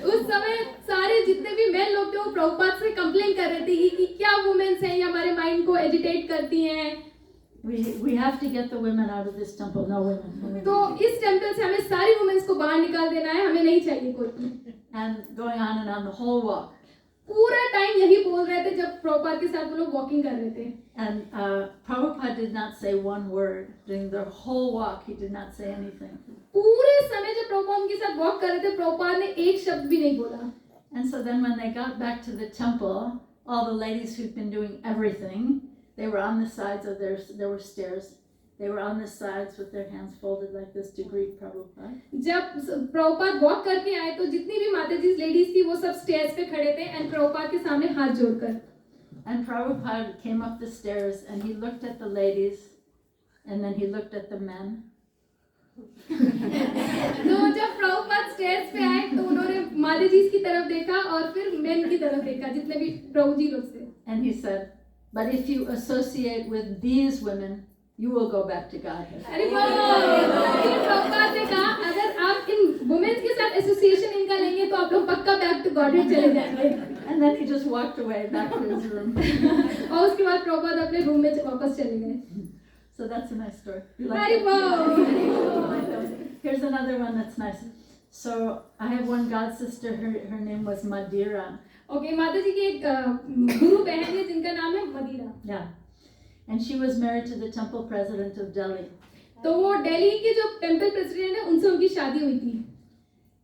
उस समय सारे जितने भी मेल लोग थे वो प्रभुपाद से कंप्लेन कर रहे थे कि क्या वुमेन्स हैं ये हमारे माइंड को एजिटेट करती हैं. We have to get the women out of this temple, no women. तो इस टेंपल से हमें सारी वुमेन्स को बाहर निकाल देना है, हमें नहीं चाहिए कोई. And going on and on the whole walk. पूरा टाइम यही बोल रहे थे जब प्रभुपाद के साथ वो लोग वॉकिंग कर रहे थे. And Prabhupada did not say one word during the whole walk. He did not say anything. पूरे समय जब प्रभुपाद उनके साथ वॉक कर रहे थे प्रभुपाद ने एक शब्द भी नहीं बोला. And so then when they got back to the temple, all the ladies who'd been doing everything, they were on the sides of there were stairs. They were on the sides with their hands folded like this to greet Prabhupada. जब Prabhupada walk करके आए तो जितनी भी माताजी ladies थी वो सब स्टेयर्स पे खड़े थे एंड प्रभुपाद के सामने हाथ जोड़कर. And Prabhupada came up the stairs and he looked at the ladies and then he looked at the men. तो जब प्रभुपाद स्टेयर्स पे आए तो उन्होंने माताजी की तरफ देखा और फिर मेन की तरफ देखा जितने भी प्रभु जी लोग थे. And he said, but if you associate with these women, you will go back to Godhead. अरे प्रभुपाद ने कहा अगर आप इन वुमेन्स के साथ एसोसिएशन इनका लेंगे तो आप लोग पक्का बैक टू गॉडहेड चले जाएंगे. And then he just walked away back to his room. और उसके बाद प्रभुपाद अपने रूम में वापस चले गए. So that's a nice story. You अरे like वाह. Here's another one that's nice. So I have one god sister. Her name was Madira. Okay माताजी की एक गुरु बहन है जिनका नाम है मदिरा. Yeah. And she was married to the temple president of Delhi. तो वो दिल्ली के जो टेंपल प्रेसिडेंट है उनसे उनकी शादी हुई थी.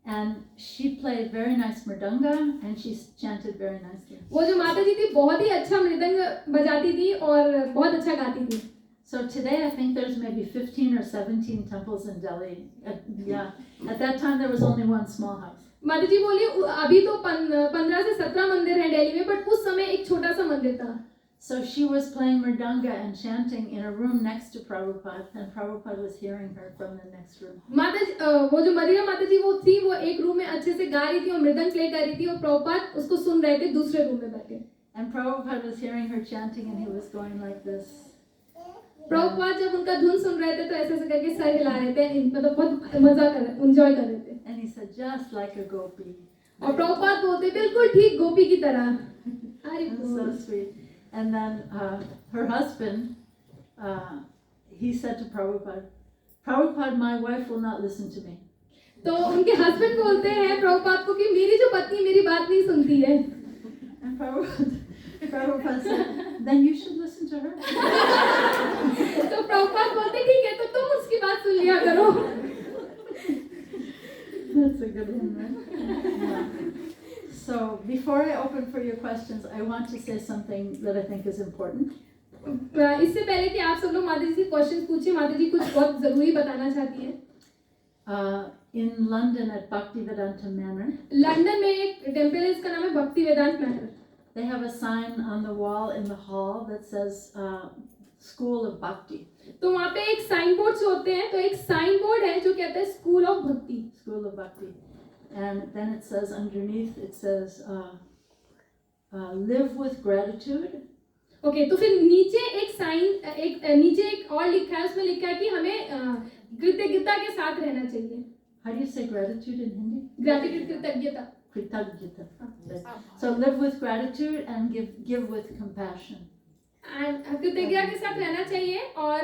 And she played very nice mridanga and she chanted very nicely. वो जो माताजी थी बहुत ही अच्छा मृदंग बजाती थी और बहुत अच्छा गाती थी. So today I think there's maybe 15 or 17 temples in Delhi. At that time there was only one small house. माताजी बोली अभी तो 15 से 17 मंदिर हैं दिल्ली में बट उस समय एक छोटा सा मंदिर था. So she was playing mridanga and chanting in a room next to Prabhupada, and Prabhupada was hearing her from the next room. माताजी वो जो मदिरा माताजी वो थी वो एक रूम में अच्छे से गा रही थी और मृदंग प्ले कर रही थी और प्रभुपाद उसको सुन रहे थे दूसरे रूम में बैठे. And Prabhupada was hearing her chanting and he was going like this. Prabhupada जब उनका धुन सुन रहे थे तो ऐसे ऐसे करके सर हिला रहे थे, मतलब बहुत मजा कर रहे, एंजॉय कर रहे थे. And he said, just like a gopi. और प्रभुपाद बोलते बिल्कुल ठीक गोपी की तरह. अरे So sweet. And then her husband, he said to Prabhupada, Prabhupada, my wife will not listen to me. तो उनके हस्बैंड बोलते हैं प्रभुपाद को कि मेरी जो पत्नी मेरी बात नहीं सुनती है. And Prabhupada said, then you should listen to her. तो प्रभुपाद बोलते ठीक है तो तुम उसकी बात सुन लिया करो. That's a good one, right? Yeah. So before I open for your questions, I want to say something that I think is important. इससे पहले कि आप सब लोग माताजी से क्वेश्चन पूछे, माताजी कुछ बहुत जरूरी बताना चाहती है. In London at Bhaktivedanta Manor, London में एक टेंपल है इसका नाम है भक्ति वेदांत manner. they have a sign on the wall in the hall that says School of Bhakti. तो वहाँ पे एक साइन बोर्ड होते हैं, तो एक साइन बोर्ड है जो कहता है स्कूल ऑफ भक्ति. School of Bhakti. And then it says underneath, it says live with gratitude. Okay, तो फिर नीचे एक साइन, नीचे एक और लिखा है, उसमें लिखा है कि हमें कृतज्ञता के साथ रहना चाहिए. How do you say gratitude in Hindi? Gratitude, कृतज्ञता. Kritagyata. So live with gratitude and give with compassion. And कृतज्ञता के साथ रहना चाहिए और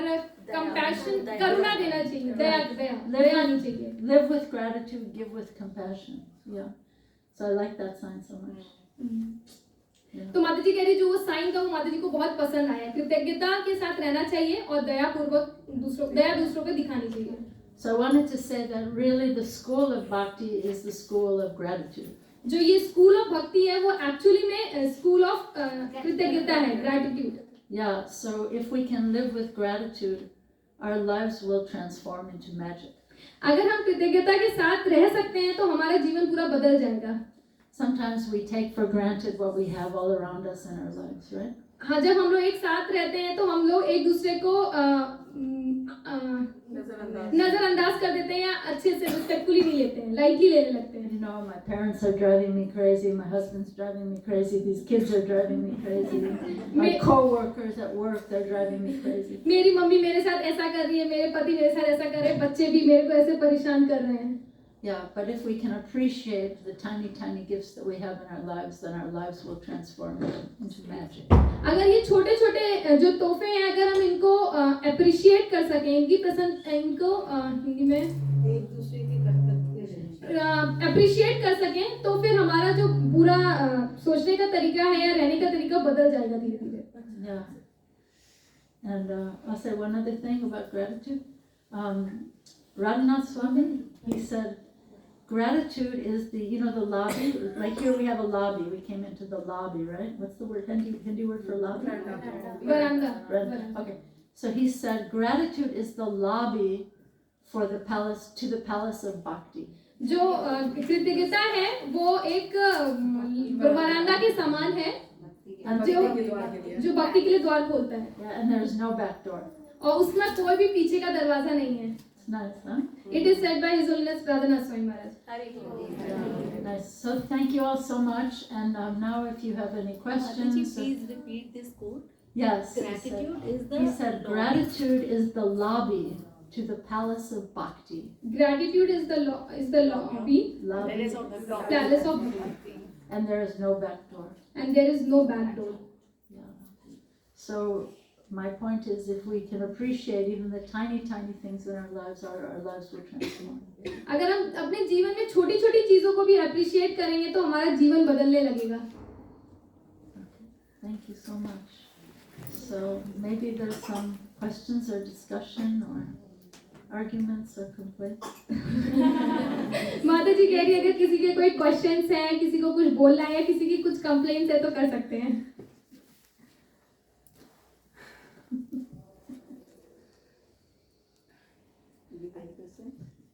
कंपैशन, करुणा देना चाहिए, दया आनी चाहिए. Live with gratitude, give with compassion. Yeah. So I like that sign so much. तो माता जी कह रही जो वो साइन था वो माता जी को बहुत पसंद आया. कृतज्ञता के साथ रहना चाहिए और दया दूसरों पे दिखानी चाहिए. So I wanted to say that really the school of bhakti is the school of gratitude. जो ये स्कूल ऑफ भक्ति है वो एक्चुअली में स्कूल ऑफ कृतज्ञता है, gratitude. Yeah, so if we can live with gratitude, our lives will transform into magic. अगर हम कृतज्ञता के साथ रह सकते हैं तो हमारा जीवन पूरा बदल जाएगा. Sometimes we take for granted what we have all around us in our lives, right? हाँ, जब हम लोग एक साथ रहते हैं तो हम लोग एक दूसरे को नजरअंदाज कर देते हैं या अच्छे से रिस्पेक्टफुली नहीं लेते हैं, लाइटली लेने लगते हैं. You know, my parents are driving me crazy, my husband's driving me crazy, these kids are driving me crazy, my co-workers at work, they're driving me crazy. मेरी मम्मी मेरे साथ ऐसा कर रही है, मेरे पति मेरे साथ ऐसा कर रहे हैं, बच्चे भी मेरे को ऐसे परेशान कर रहे हैं. Yeah, but if we can appreciate the tiny gifts that we have in our lives, then our lives will transform into magic. अगर ये छोटे छोटे जो तोहफे हैं, अगर हम इनको अप्रिशिएट कर सकें, इनको हिंदी में एक दूसरे की अप्रिशिएट कर सकें, तो फिर हमारा जो पूरा सोचने का तरीका है या रहने का तरीका बदल जाएगा धीरे धीरे. Yeah. And I'll say one other thing about gratitude. Radhanath Swami, he said, gratitude is the lobby. Like here we have a lobby. We came into the lobby, right? What's the word, Hindi word for lobby? Veranda. Okay. So he said, gratitude is the lobby for the palace of bhakti. जो कृतज्ञता है वो एक वरांडा के समान है जो भक्ति के लिए द्वार खोलता है. Yeah, and there's no back door. और उसमें कोई भी पीछे का दरवाजा नहीं है. It's nice, huh? It is said by His Holiness Radhanath Swami Maharaj. Yeah, nice. So thank you all so much. And now if you have any questions. Mataji, please repeat this quote. Yes. Gratitude is the He said gratitude is the lobby to the palace of bhakti. Gratitude is the lobby. Palace of bhakti. And there is no back door. And there is no back door. Yeah. So my point is, if we can appreciate even the tiny things in our lives will transform. अगर हम अपने जीवन में छोटी छोटी चीजों को भी अप्रिशिएट करेंगे तो हमारा जीवन बदलने लगेगा. Okay. Thank you so much. So maybe there's some questions or discussion or arguments or complaints. माता जी कह रही है अगर किसी के कोई क्वेश्चंस हैं, किसी को कुछ बोलना है या किसी की कुछ कंप्लेंट्स है तो कर सकते हैं.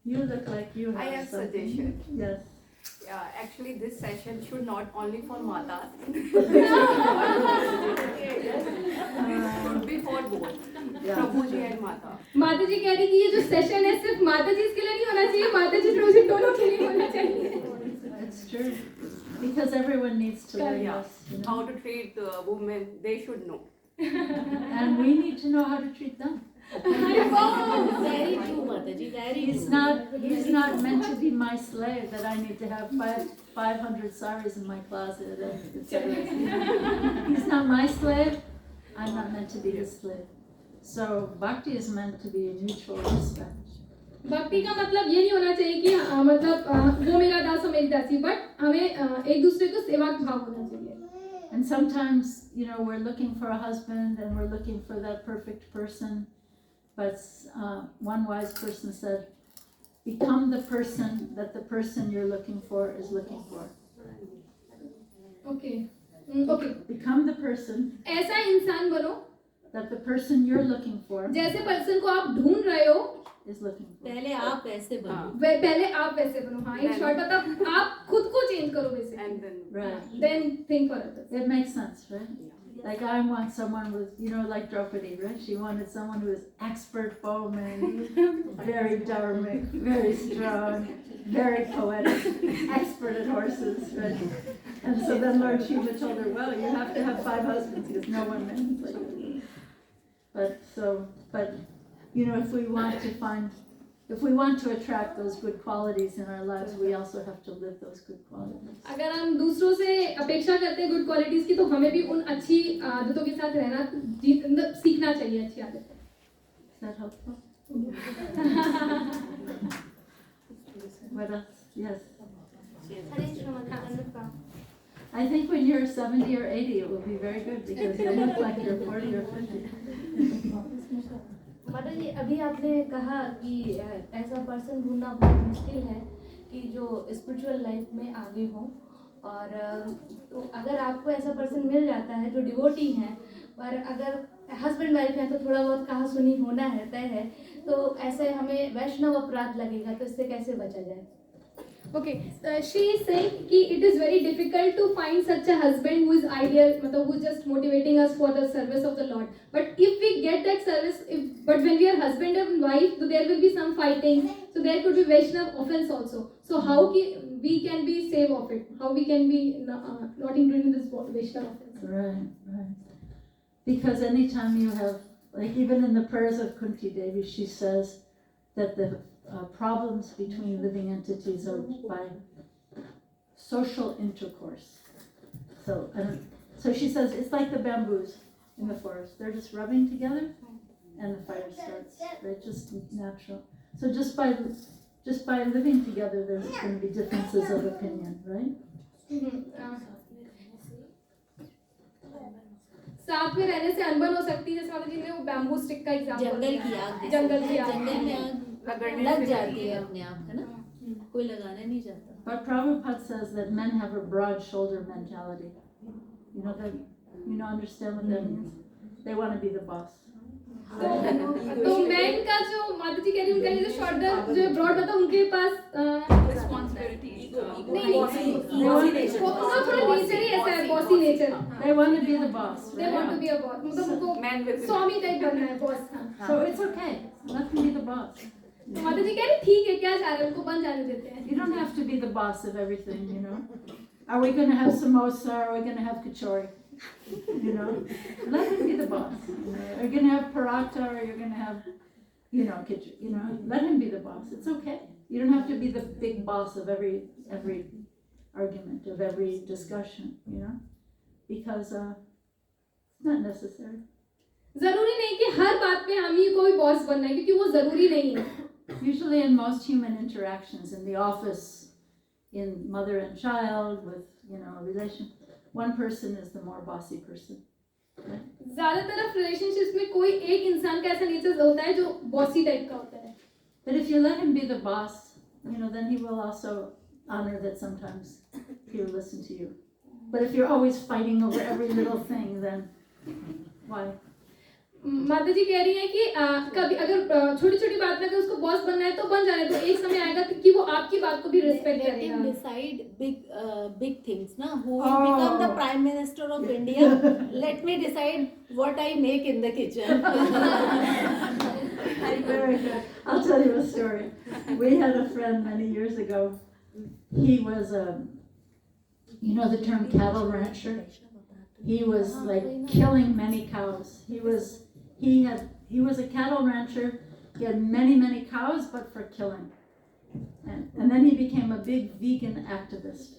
You look like you have I have something. suggestion. Yes. Yeah, actually this session should not only for matas. Should be for both. Yeah. Prabhu ji and mata. माता जी कह रही कि ये जो सेशन है सिर्फ माता जी के लिए नहीं होना चाहिए, माता जी प्रभु जी दोनों के लिए होना चाहिए. It's true. Because everyone needs to learn Yeah. this. You know? How to treat women, they should know. And we need to know how to treat them. very true, Mataji, very He's not meant to be my slave that I need to have 500 saris in my closet and etc. He's not my slave. I'm not meant to be his slave. So bhakti is meant to be a mutual respect. भक्ति का मतलब ये नहीं होना चाहिए कि मतलब वो मेरा दास और मेरी दासी, बट हमें एक दूसरे को सेवा भाव होना चाहिए. And sometimes, we're looking for a husband and we're looking for that perfect person. But one wise person said, become the person that the person you're looking for is looking for. Okay. Become the person ऐसा इंसान बनो that the person you're looking for जैसे person को आप ढूंढ रहे हो is looking for. पहले आप ऐसे बनो. पहले आप वैसे बनो. हाँ, इन शॉर्ट मतलब आप खुद को चेंज करो वैसे. And then Right. Then think for others. It makes sense, right? Like I want someone with, you know, like Draupadi, right? She wanted someone who is expert bowman, very dharmic, very strong, very poetic, expert at horses, right? And so then Lord Shiva told her, well, you have to have 5 husbands because no one marries like you. But, you know, if we want to attract those good qualities in our lives, we also have to live those good qualities. अगर हम दूसरों से अपेक्षा करते हैं good qualities की तो हमें भी उन अच्छी आदतों के साथ रहना सीखना चाहिए अच्छी आदतें. Is that helpful? What else? Yes. I think when you're 70 or 80, it will be very good because you look like you're 40 or 50. माता जी अभी आपने कहा कि ऐसा पर्सन ढूंढना बहुत मुश्किल है कि जो स्पिरिचुअल लाइफ में आगे हो और तो अगर आपको ऐसा पर्सन मिल जाता है जो डिवोटी है पर अगर हस्बैंड वाइफ है तो थोड़ा बहुत कहा सुनी होना है तय है तो ऐसे हमें वैष्णव अपराध लगेगा तो इससे कैसे बचा जाए. Okay, she is saying कि it is very difficult to find such a husband who is ideal, मतलब who is just motivating us for the service of the Lord. But if we get that service, but when we are husband and wife, so there will be some fighting. So there could be Vaishnav offense also. So how we can be saved of it? How we can be not including this Vaishnav offense? Right. Because anytime you have, like even in the prayers of Kunti Devi, she says that the problems between living entities are by social intercourse. So she says it's like the bamboos in the forest. They're just rubbing together, and the fire starts. Right, just natural. So just by living together, there's going to be differences of opinion, right? साथ में रहने से अनबन हो सकती है जैसे माता जी ने वो बैम्बू स्टिक का एग्जांपल जंगल की आग लग जाती है अपने आप, है ना, कोई लगाना नहीं चाहता. But Prabhupada says that men have a broad shoulder mentality. You know that, understand what that means? They want to be the boss. तो मैन का जो माता जी कह रही उनका ये जो शोल्डर जो ब्रॉड बता उनके पास Responsibility. नहीं उनका थोड़ा नेचर ही ऐसा है bossy nature. They want to be the boss. They want to be a boss. मतलब उनको स्वामी टाइप बनना है boss. So it's okay. Let them be the boss. तो माता जी कह रही ठीक है क्या चाह रहे हैं उनको बन जाने देते हैं. You don't have to be the boss of everything, Are we going to have samosa? Are we going to have kachori? Let him be the boss. Are you going to have paratha or you're going to have, kachori? Let him be the boss. It's okay. You don't have to be the big boss of every argument, of every discussion, because it's not necessary. जरूरी नहीं कि हर बात पे हम ही कोई boss बनना है क्योंकि वो जरूरी नहीं है. Usually in most human interactions, in the office, in mother and child, with, a relation, one person is the more bossy person. Right? ज़्यादातर रिलेशनशिप्स में कोई एक इंसान का ऐसा नेचर होता है जो बॉसी टाइप का होता है. But if you let him be the boss, then he will also honor that sometimes he'll listen to you. But if you're always fighting over every little thing, then why? माता जी कह रही हैं कि कभी अगर छोटी छोटी बात में अगर उसको बॉस बनना है तो बन जाने तो एक समय आएगा कि वो आपकी बात को भी रिस्पेक्ट Let करेगा. him decide big things, na? Who will become the Prime Minister of India? Let me decide what I make in the kitchen. Very good. I'll tell you a story. We had a friend many years ago. He was the term cattle rancher. He was like killing many cows. He was a cattle rancher. He had many cows, but for killing. And then he became a big vegan activist.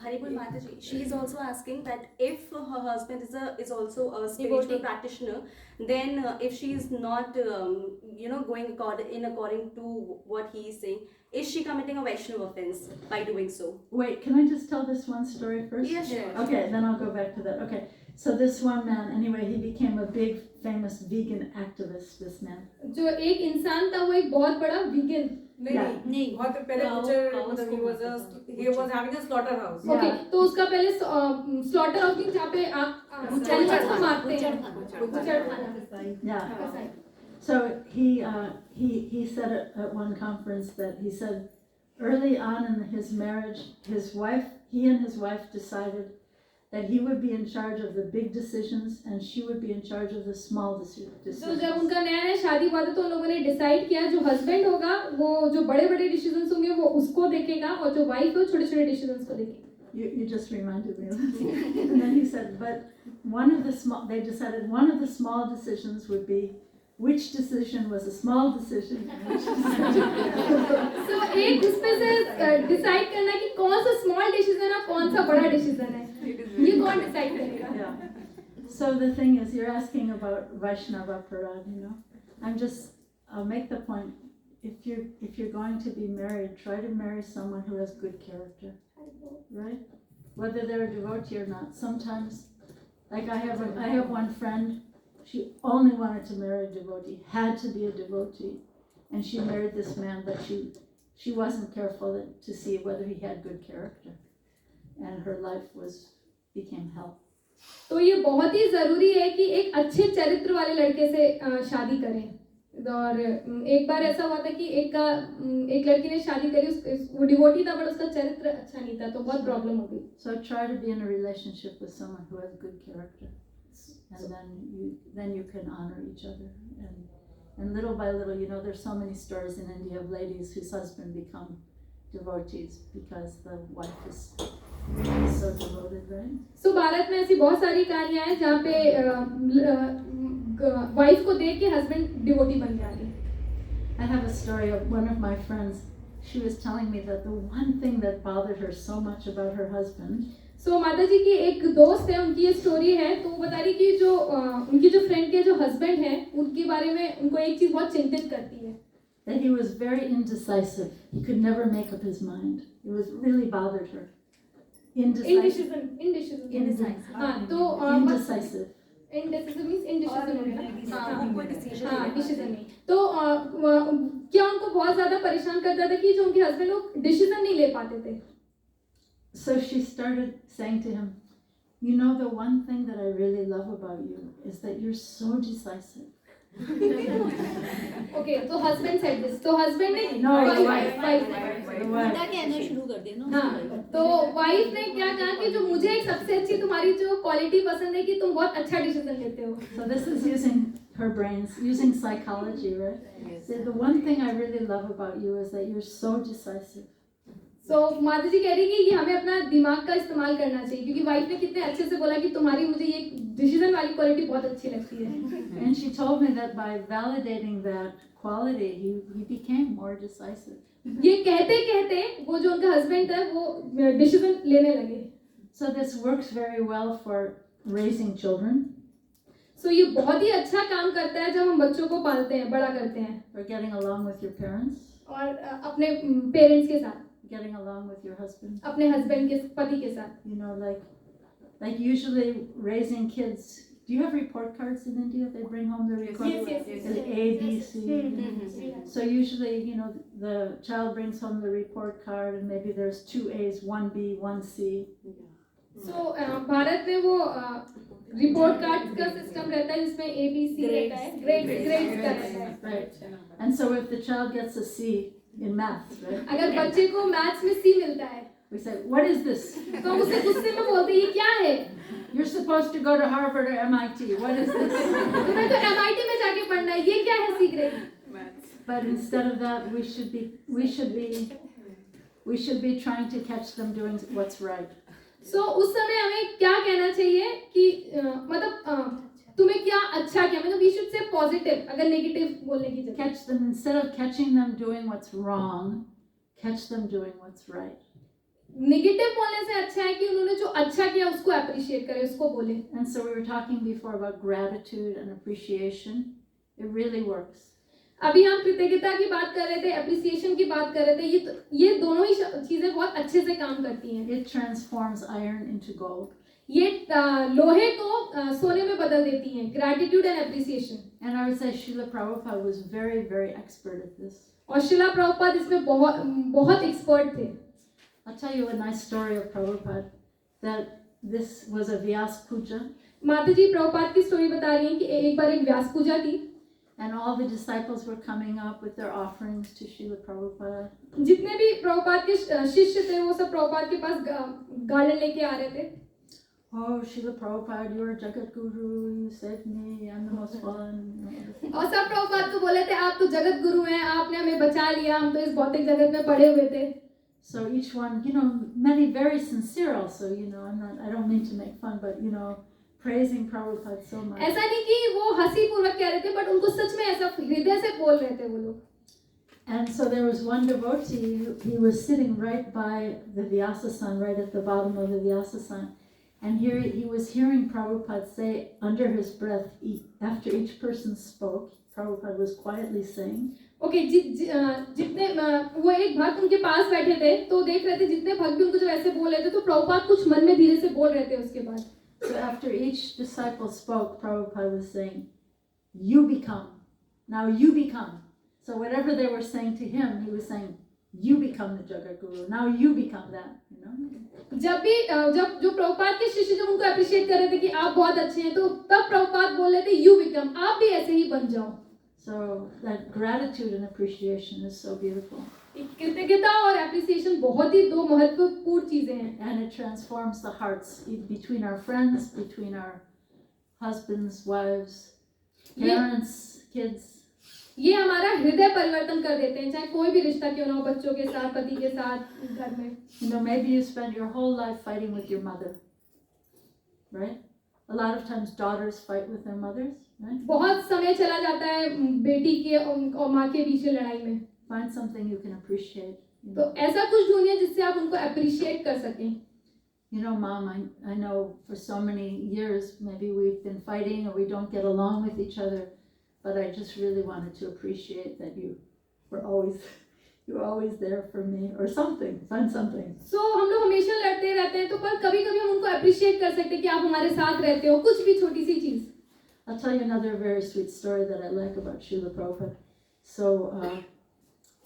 Haribol Mataji, she is also asking that if her husband is also a spiritual practitioner, then if she is not going according to what he is saying, is she committing a Vaishnava offense by doing so? Wait, can I just tell this one story first? Yes, sure. Okay, then I'll go back to that. Okay, so this one man, anyway, he became a big famous vegan activist, this man. जो एक इंसान था वो एक बहुत बड़ा vegan. नहीं बहुत पहले मतलब he was having a slaughter house. Okay, तो उसका पहले स्लॉटर हाउस थी जहाँ पे आप एनिमल्स को मारते हैं. बुचड़खाना. Yeah. So he said at one conference that he said early on in his marriage, he and his wife decided that he would be in charge of the big decisions and she would be in charge of the small decisions. तो जब उनका नया नया शादी हुआ था तो उन लोगों ने डिसाइड किया जो हस्बैंड होगा वो जो बड़े बड़े डिसीजंस होंगे वो उसको देखेगा और जो वाइफ है वो छोटे छोटे डिसीजंस को देखेगी. You just reminded me of that. And then he said, but they decided one of the small decisions would be which decision was a small decision. So एक उसमें से डिसाइड करना कि कौन सा स्मॉल डिसीजन है कौन सा बड़ा डिसीजन है ये कौन डिसाइड करेगा. Yeah. So the thing is, you're asking about Vaishnava Parad, you know. I'll make the point. If you're going to be married, try to marry someone who has good character, right? Whether they're a devotee or not. Sometimes, like I have one friend. She only wanted to marry a devotee, had to be a devotee, and she married this man, but she wasn't careful to see whether he had good character, and her life became hell. तो ये बहुत ही जरूरी है कि एक अच्छे चरित्र वाले लड़के से शादी करें. और एक बार ऐसा हुआ था कि एक लड़की ने शादी करी वो डिवोटी था बट उसका चरित्र अच्छा नहीं था तो बहुत प्रॉब्लम हो गई. So try to be in a relationship with someone who has good character. And then you can honor each other, and little by little, you know, there's so many stories in India of ladies whose husband become devotees because the wife is so devoted, right? So Bharat में ऐसी बहुत सारी कहानियां हैं जहाँ पे wife को देख के हस्बैंड डिवोटी बन जाते हैं. I have a story of one of my friends. She was telling me that the one thing that bothered her so much about her husband. So माता जी की एक दोस्त है उनकी ये स्टोरी है तो वो बता रही कि जो उनकी जो फ्रेंड के जो हस्बैंड है उनके बारे में उनको एक चीज बहुत चिंतित करती है. That he was very indecisive. He could never make up his mind. It was really bothered her. Indecisive. हाँ तो indecisive. Indecisive means indecision हो गया. हाँ डिसीजन नहीं. तो क्या उनको बहुत ज्यादा परेशान करता था कि जो उनके हस्बैंड लोग डिसीजन नहीं ले पाते थे. So she started saying to him, you know, the one thing that I really love about you is that you're so decisive. Okay, तो husband said this. तो husband ने wife कहना शुरू कर देना. हाँ, तो wife ने क्या कहा कि जो मुझे एक सबसे अच्छी तुम्हारी जो quality पसंद है कि तुम बहुत अच्छा decision लेते हो. So this is using her brains, using psychology, right? Yes. So the one thing I really love about you is that you're so decisive. So माता जी कह रही कि ये हमें अपना दिमाग का इस्तेमाल करना चाहिए क्योंकि वाइफ ने कितने अच्छे से बोला कि तुम्हारी मुझे ये डिसीजन वाली क्वालिटी बहुत अच्छी लगती है. And she told me that by validating that quality, he became more decisive. ये कहते कहते वो जो उनका हस्बैंड था वो डिसीजन लेने लगे. So this works very well for raising children. So ये बहुत ही अच्छा काम करता है जब हम बच्चों को पालते हैं बड़ा करते हैं. For getting along with your parents. और अपने पेरेंट्स के साथ. Getting along with your husband. अपने हस्बैंड के पति के साथ. You know, like usually raising kids. Do you have report cards in India? They bring home the report cards. Yes. A, B, C. So usually, you know, the child brings home the report card, and maybe there's 2 A's, 1 B, 1 C. So Bharat में वो report card का system रहता है जिसमें A, B, C रहता है. Grades का रहता है. Right. And so if the child gets a C in math, right? अगर बच्चे को मैथ्स में C मिलता है We say, what is this? तो हम उसे गुस्से में बोलते हैं ये क्या है? You're supposed to go to Harvard or MIT. What is this? तुम्हें तो MIT में जाके पढ़ना है ये क्या है सीख रही? But instead of that, we should be trying to catch them doing what's right. So उस समय हमें क्या कहना चाहिए कि मतलब तुम्हें क्या अच्छा किया मतलब we should say positive अगर negative बोलने की जगह. Catch them instead of catching them doing what's wrong, catch them doing what's right. Negative बोलने से अच्छा है कि उन्होंने जो अच्छा किया उसको अप्रिशिएट करें उसको बोले. And so we were talking before about gratitude and appreciation. It really works. अभी हम कृतज्ञता की बात कर रहे थे अप्रिसिएशन की बात कर रहे थे ये दोनों ही चीजें बहुत अच्छे से काम करती हैं. It transforms iron into gold. ये लोहे को सोने में बदल देती हैं. Gratitude and appreciation. And I would say Srila Prabhupada was very, very expert at this. और शिला प्रभुपाद इसमें बहुत एक्सपर्ट थे. I'll tell you a nice story of Prabhupada, that this was a Vyas Puja. माता जी प्रभुपाद की स्टोरी बता रही हैं कि एक बार एक व्यास पूजा थी. And all the disciples were coming up with their offerings to Srila Prabhupada. जितने भी प्रभुपाद के शिष्य थे वो सब प्रभुपाद के पास गार्डन लेके आ रहे थे. oh, Srila Prabhupada, you're a Jagat Guru, you saved me, I'm the most fun. और सब प्रभुपाद को बोले थे आप तो जगत गुरु हैं, आपने हमें बचा लिया, हम तो इस भौतिक जगत में पड़े हुए थे. So each one, many very sincere also, I don't mean to make fun, but, praising Prabhupada so much. ऐसा नहीं कि वो हंसी पूर्वक कह रहे थे, but उनको सच में ऐसा हृदय से बोल रहे थे वो लोग. And so there was one devotee, he was sitting right by the Vyasa-san, right at the bottom of the Vyasa-san. And here he was hearing Prabhupada say under his breath, after each person spoke, Prabhupada was quietly saying. Okay, जितने वो एक भक्त उनके पास बैठे थे, तो देख रहे थे जितने भक्त भी उनको जब ऐसे बोल रहे थे, तो प्रभुपाद कुछ मन में धीरे से बोल रहे थे उसके बाद. So after each disciple spoke, Prabhupada was saying, you become. Now you become. So whatever they were saying to him, he was saying, you become the Jagat Guru. Now you become that. जब जो प्रभुपाद के शिष्य जब उनको appreciate कर रहे थे कि आप बहुत अच्छे हैं, तो तब प्रभुपाद बोल रहे थे you become, आप भी ऐसे ही बन जाओ. So that gratitude and appreciation is so beautiful. कृतज्ञता और एप्रिसिएशन बहुत ही दो महत्वपूर्ण चीजें हैं. And it transforms the hearts between our friends, between our husbands, wives, parents, kids. ये हमारा हृदय परिवर्तन कर देते हैं, चाहे कोई भी रिश्ता क्यों ना हो, बच्चों के साथ, पति के साथ, घर में. Maybe you spend your whole life fighting with your mother, right? A lot of times daughters fight with their mothers, right? बहुत समय चला जाता है बेटी के और माँ के बीच लड़ाई में. Find something you can appreciate. तो ऐसा कुछ ढूंढिए जिससे आप उनको अप्रिशिएट कर सकें. Mom, I know for so many years maybe we've been fighting or we don't get along with each other. But I just really wanted to appreciate that you were always there for me or something. Find something. So हम लोग हमेशा लड़ते रहते हैं, तो पर कभी-कभी हम उनको appreciate कर सकते हैं कि आप हमारे साथ रहते हो, कुछ भी छोटी सी चीज. I'll tell you another very sweet story that I like about Srila Prabhupada. So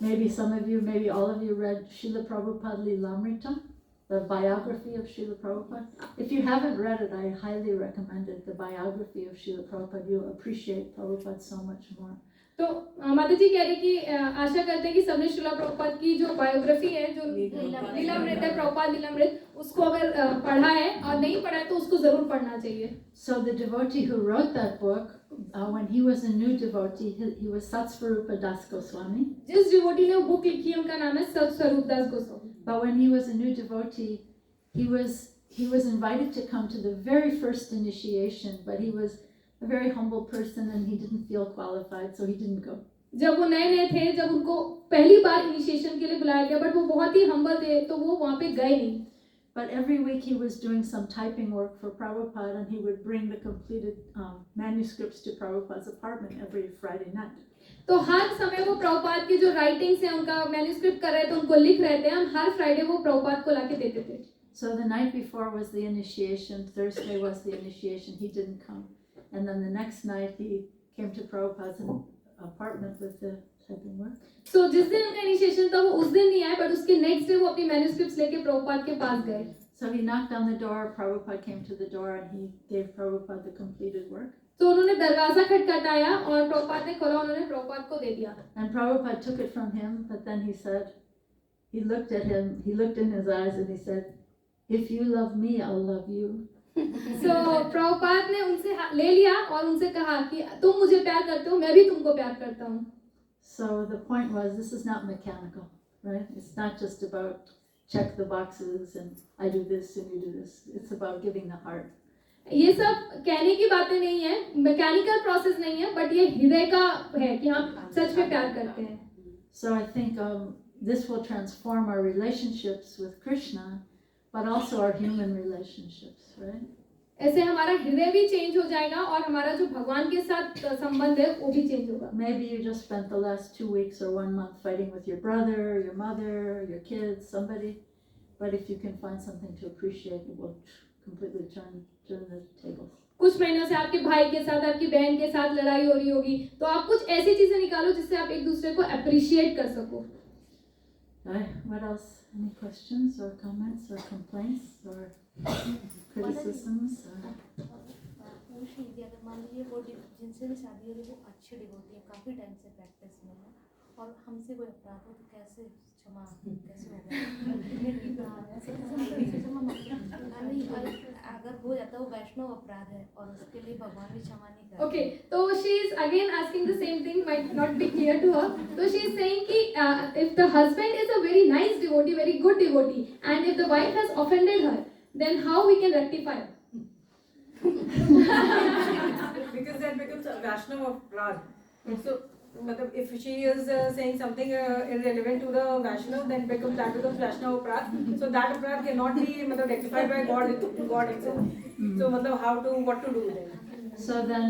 maybe some of you, maybe all of you read Srila Prabhupada Lilamrita, the biography of Srila Prabhupada. If you haven't read it, I highly recommend it. The biography of Srila Prabhupada. You'll appreciate Prabhupada so much more. तो माता जी कह रही कि आशा करते हैं कि सबने श्रीला प्रभुपाद की जो बायोग्राफी है, जो लीलामृत है, प्रभुपाद लीलामृत, उसको अगर पढ़ा है और नहीं पढ़ा है तो उसको जरूर पढ़ना चाहिए. So the devotee who wrote that book, when he was a new devotee, he was Satsvarupa Das Goswami. जिस डिवोटी ने वो बुक लिखी है उनका नाम है सत्स्वरूप दास Goswami. But when he was a new devotee, he was invited to come to the very first initiation, but he was a very humble person and he didn't feel qualified, so he didn't go. जब वो नए थे, जब उनको पहली बार initiation के लिए बुलाया गया, बट वो बहुत ही हम्बल थे, तो वो वहाँ पे गए नहीं. But every week he was doing some typing work for Prabhupada and he would bring the completed manuscripts to Prabhupada's apartment every Friday night. तो हर समय वो प्रभुपाद की जो राइटिंग्स हैं उनका मैन्युस्क्रिप्ट कर रहे थे, उनको लिख रहे थे, हम हर फ्राइडे वो प्रभुपाद को लाके देते थे. So the night before was the initiation, Thursday was the initiation, he didn't come. And then the next night he came to Prabhupada's apartment with the typing work. So जिस दिन उनका इनिशिएशन था वो उस दिन नहीं आए, बट उसके नेक्स्ट डे वो अपनी मैन्युस्क्रिप्ट्स लेके प्रभुपाद के पास गए. So he knocked on the door, Prabhupada came to the door and he gave Prabhupada the completed work. तो उन्होंने दरवाजा खटखटाया और प्रभुपाद ने खोला, उन्होंने प्रभुपाद को दे दिया. And Prabhupada took it from him, but then he said, he looked at him, he looked in his eyes and he said, if you love me, I'll love you. So Prabhupada ने उनसे ले लिया और उनसे कहा कि तुम मुझे प्यार करते हो, मैं भी तुमको प्यार करता हूँ. So the point was, this is not mechanical, right? It's not just about check the boxes and I do this and you do this. It's about giving the heart. ये सब कहने की बातें नहीं है, मैकेनिकल प्रोसेस नहीं है, but ये हृदय का है कि हम सच में प्यार करते हैं. So I think this will transform our relationships with Krishna, but also our human relationships, right? ऐसे हमारा हृदय भी चेंज हो जाएगा और हमारा जो भगवान के साथ संबंध है वो भी चेंज होगा. Maybe you just spent the last 2 weeks or 1 month fighting with your brother, your mother, your kids, somebody. But if you can find something to appreciate, it will completely turn the tables. कुछ महीनों से आपके भाई के साथ, आपकी बहन के साथ लड़ाई हो रही होगी, तो आप कुछ ऐसी चीजें निकालो जिससे आप एक दूसरे को अप्रिशिएट कर सको. What else? Any questions or comments or complaints or criticisms? पूछ लीजिए, अगर मान लीजिए वो जिनसे भी शादी हो रही है वो अच्छे डिवोटी है, काफ़ी टाइम से प्रैक्टिस में है और हमसे कोई अपराध हो तो कैसे क्षमा कैसे होगा? नहीं, अगर हो जाता है वो वैष्णव अपराध है और उसके लिए भगवान भी क्षमा नहीं करते। Okay, so she is again asking the same thing, might not be clear to her. So she is saying कि if the husband is a very nice devotee, very good devotee, and if the wife has offended her, then how we can rectify? Because that becomes a Vaishnava Raj. So, matlab, if she is saying something irrelevant to the Vaishnava, then that becomes Vaishnava Aparadh. So that Aparadh cannot be matlab, rectified by God itself. So what to do then? So then,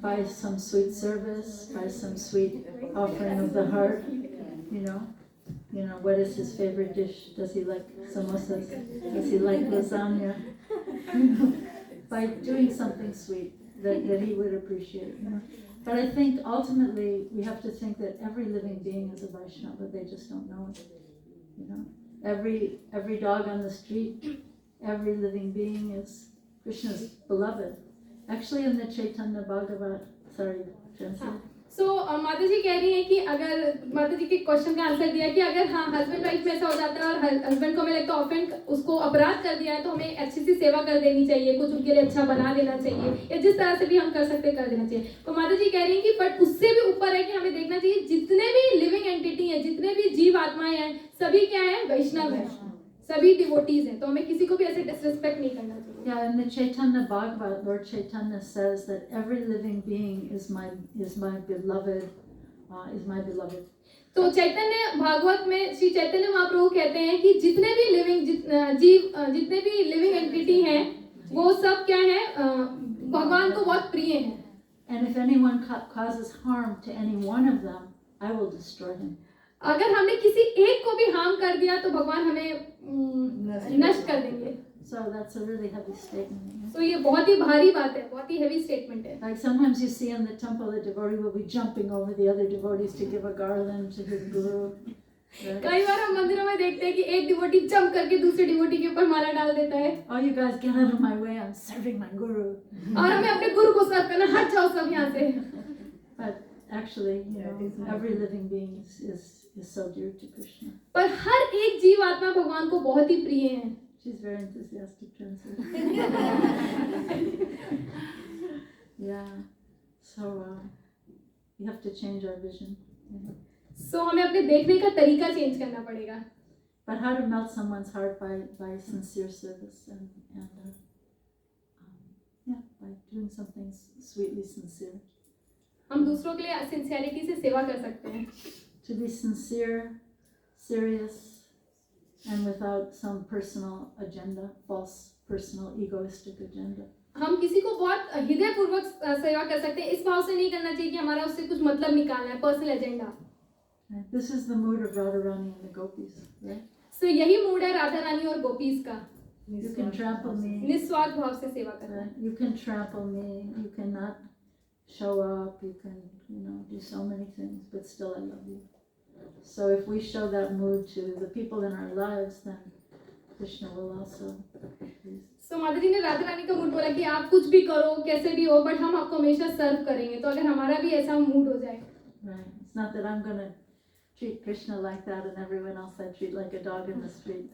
by some sweet service, by some sweet offering of the heart, you know, what is his favorite dish? Does he like samosas? Does he like lasagna? By doing something sweet that he would appreciate, you know. But I think ultimately we have to think that every living being is a Vaishnava, they just don't know it, you know. Every dog on the street, every living being is Krishna's beloved. Actually, in the Chaitanya Bhagavat, translate. So माता जी कह रही हैं कि अगर माता जी के question का answer दिया कि अगर हाँ हस्बैंड वाइफ में ऐसा हो जाता है और हस्बैंड को हमें लगता है ऑफेंड उसको अपराध कर दिया है तो हमें अच्छी सी सेवा कर देनी चाहिए, कुछ उनके लिए अच्छा बना देना चाहिए या जिस तरह से भी हम कर सकते कर देना चाहिए। तो माता जी कह रही हैं कि बट उससे भी ऊपर है कि हमें देखना चाहिए जितने भी लिविंग एंटिटी हैं, जितने भी जीव आत्माएं हैं, सभी क्या है, वैष्णव है, सभी डिवोटीज हैं, तो हमें किसी को भी ऐसे डिसरिस्पेक्ट नहीं करना चाहिए। Yeah, in the Chaitanya Bhagavat, Lord Chaitanya says that every living being is my beloved, is my beloved. तो चैतन्य भागवत में श्री चैतन्य महाप्रभु कहते हैं कि जितने भी लिविंग जीव, जितने भी लिविंग एंटिटी हैं, वो सब क्या है, भगवान को बहुत प्रिय हैं। And if anyone causes harm to any one of them, I will destroy him. अगर हमने किसी एक को भी हार्म कर दिया तो भगवान हमें नष्ट कर देंगे। So that's a really heavy statement. तो ये बहुत ही भारी बात है, बहुत ही heavy statement है। Like sometimes you see in the temple a devotee will be jumping over the other devotees to give a garland to his guru. Right? कई बार हम मंदिरों में देखते हैं कि एक डिवोटी जंप करके दूसरे डिवोटी के ऊपर माला डाल देता है। Oh, you guys get out of my way! I'm serving my guru. और हमें अपने गुरु को सर्व करना, हट जाओ सब यहाँ से। But actually, you know, every living being is so dear to Krishna. पर हर एक जीव आत्मा भगवान को बहुत ही प्रिय है। She's very enthusiastic translator. Yeah. So you have to change our vision. So हमें अपने देखने का तरीका चेंज करना पड़ेगा। But how to melt someone's heart by sincere service and by doing something sweetly sincere. हम दूसरों के लिए सिंसियरिटी से सेवा कर सकते हैं। To be sincere, serious, and without some personal agenda, false personal egoistic agenda. हम किसी को बहुत हृदयपूर्वक सेवा कर सकते हैं, इस भाव से नहीं करना चाहिए कि हमारा उससे कुछ मतलब निकालना है, personal agenda. This is the mood of Radharani and the gopis, right? So यही मूड है राधा रानी और गोपीज का। You can trample me. निस्वार्थ भाव से सेवा करना। You can trample me. You cannot show up. You can, do so many things, but still I love you. So if we show that mood to the people in our lives, then Krishna will also. So माता जी ने राधा रानी का mood बोला कि आप कुछ भी करो, कैसे भी हो, बट हम आपको हमेशा सर्व करेंगे। तो अगर हमारा भी ऐसा मूड हो जाए। Right. It's not that I'm gonna treat Krishna like that and everyone else I treat like a dog in the street.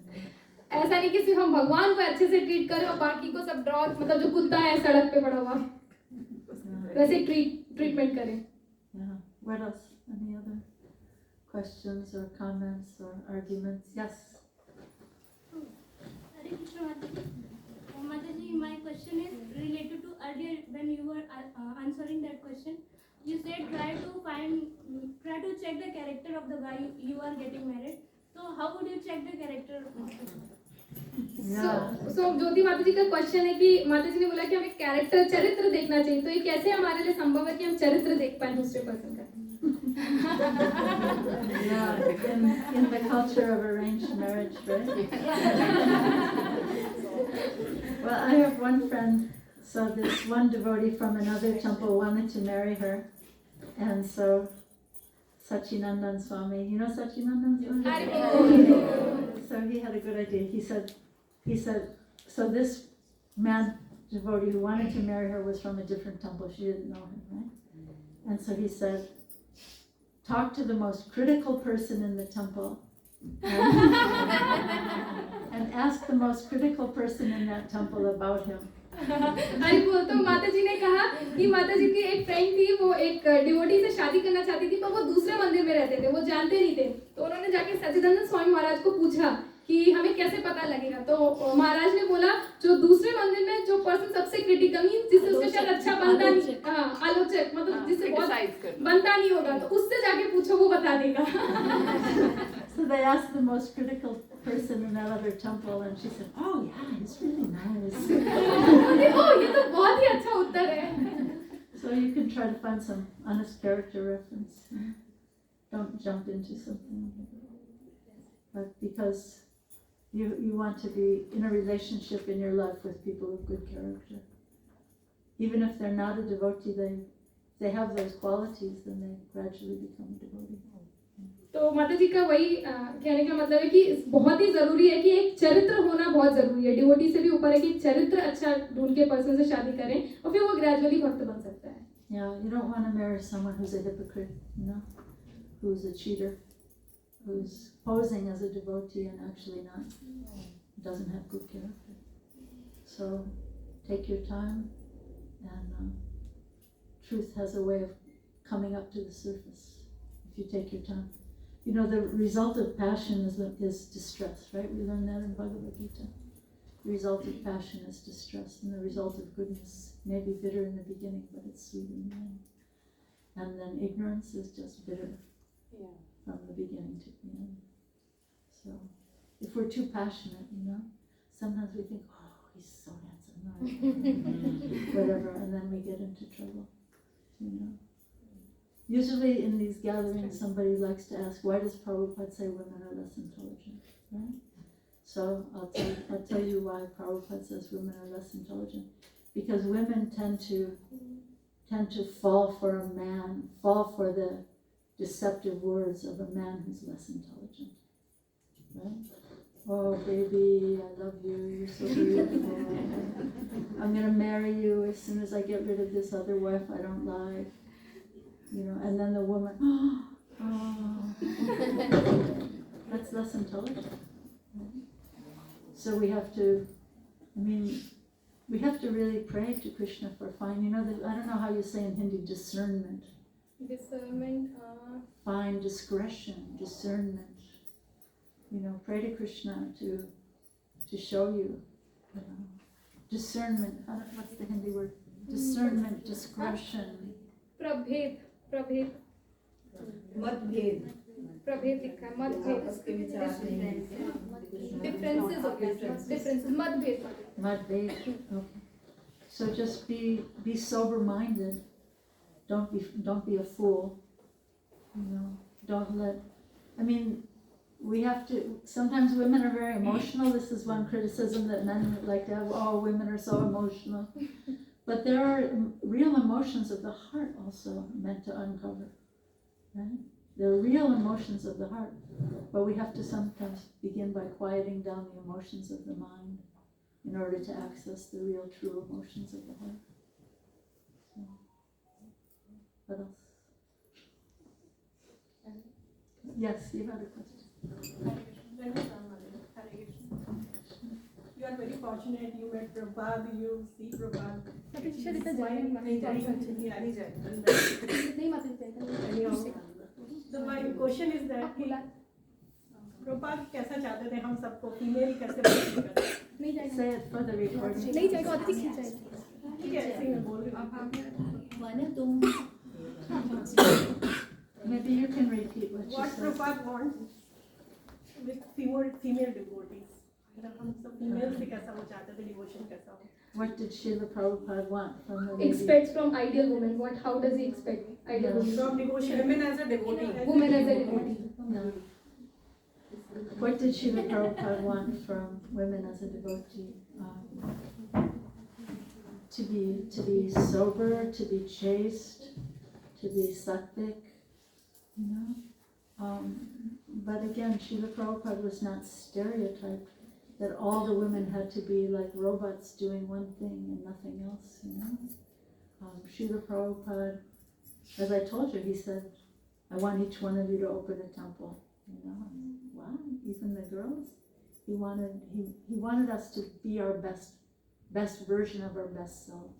ऐसा नहीं कि सिर्फ हम भगवान को अच्छे से ट्रीट करें और बाकी को सब डॉग, मतलब जो कुत्ता है सड़क पे पड़ा हुआ, वैसे ट्रीटमेंट करें। Yeah. What else? Any other questions or comments or arguments? Yes. Hare Krishna Mataji, my question is related to earlier when you were answering that question. You said try to check the character of the guy you are getting married. So how would you check the character? So ज्योति माता जी का question है कि माता जी ने बोला कि हमें character, चरित्र देखना चाहिए। तो ये कैसे हमारे लिए संभव है कि हम चरित्र देख पाए दूसरे पर्सन का? Yeah, in the culture of arranged marriage, right? Well, I have one friend. So this one devotee from another temple wanted to marry her, and so Sachinandan Swami, you know Sachinandan Swami? So he had a good idea. He said, so this man devotee who wanted to marry her was from a different temple. She didn't know him, right? And so he said, talk to the most critical person in the temple and ask the most critical person in that temple about him. Hari बोल। तो माता जी ने कहा कि माता जी की एक friend थी, वो एक डिवोटी से शादी करना चाहती थी, पर वो दूसरे मंदिर में रहते थे, वो जानते नहीं थे। तो उन्होंने जाके सच्चिदानंद स्वामी महाराज को पूछा कि हमें कैसे पता लगेगा। तो महाराज ने बोला जो दूसरे मंदिर में जो पर्सन सबसे क्रिटिकल मीन जिससे उसका शायद अच्छा बनता नहीं, आलोचक मतलब जिससे बहुत बनता नहीं होगा, तो उससे जाके पूछो, वो बता देगा। So they asked the most critical person in that other temple, and she said, "Oh yeah, he's really nice." ये तो बहुत ही अच्छा उत्तर है। So you can try to find some honest character reference. Don't jump into something, but because you want to be in a relationship in your life with people of good character. Even if they're not a devotee, they have those qualities, then they gradually become a devotee. तो माता जी का वही कहने का मतलब है कि बहुत ही जरूरी है कि एक चरित्र होना बहुत जरूरी है। डिवोटी से भी ऊपर है कि चरित्र अच्छा ढूंढ के पर्सन से शादी करें और फिर वो ग्रेजुअली भक्त बन सकता है। Yeah, you don't want to marry someone who's a hypocrite, you know, who's a cheater, who's posing as a devotee and actually not, doesn't have good character. So take your time, and truth has a way of coming up to the surface if you take your time. You know, the result of passion is distress, right? We learn that in Bhagavad Gita. The result of passion is distress, and the result of goodness may be bitter in the beginning, but it's sweet in the end. And then ignorance is just bitter from the beginning to the end. So if we're too passionate, you know, sometimes we think, oh, he's so handsome, whatever, and then we get into trouble, you know. Usually in these gatherings, somebody likes to ask, why does Prabhupada say women are less intelligent, right? So I'll tell you why Prabhupada says women are less intelligent. Because women tend to fall for a man, fall for the deceptive words of a man who's less intelligent, right? Oh baby, I love you, you're so beautiful. I'm gonna marry you as soon as I get rid of this other wife I don't like. You know, and then the woman, that's less intelligent. So we have to really pray to Krishna for fine, you know, I don't know how you say in Hindi, discernment. Discernment. Fine discretion, discernment. You know, pray to Krishna to show you, discernment. What's the Hindi word? Discernment, discretion. प्रभेद लिखा है, मतभेद differences हो गया, differences मतभेद। Okay. So just be sober-minded. Don't be a fool. You know, don't let. I mean, we have to. Sometimes women are very emotional. This is one criticism that men like to have. Oh, women are so emotional. But there are real emotions of the heart also meant to uncover, right? There are real emotions of the heart, but we have to sometimes begin by quieting down the emotions of the mind in order to access the real true emotions of the heart. So, what else? Yes, you had a question. You are very fortunate. You met Prabhupada. You see Prabhupada. So my question is that Prabhupada कैसा चाहते थे हम सबको female कैसे नहीं जाएगा। Say it for the recording. नहीं जाएगा, और ठीक है। ठीक है, ऐसे ही मैं बोल रही हूँ। Maybe you can repeat what you What said. Prabhupada wants with female devotees. हम सब फीमेल से कैसा वो चाहते थे, डिवोशन कैसा हो। What did Srila Prabhupada want from the lady? Expects from ideal woman. How does he expect ideal woman? From devotion. Women as a devotee. Woman as a devotee. No. What did Srila Prabhupada want from women as a devotee? To be sober, to be chaste, to be sattvic, you know. But again, Srila Prabhupada was not stereotyped that all the women had to be like robots doing one thing and nothing else, you know. Srila Prabhupada, as I told you, he said, I want each one of you to open a temple, you know. Wow, even the girls? He wanted us to be our best version of our best selves.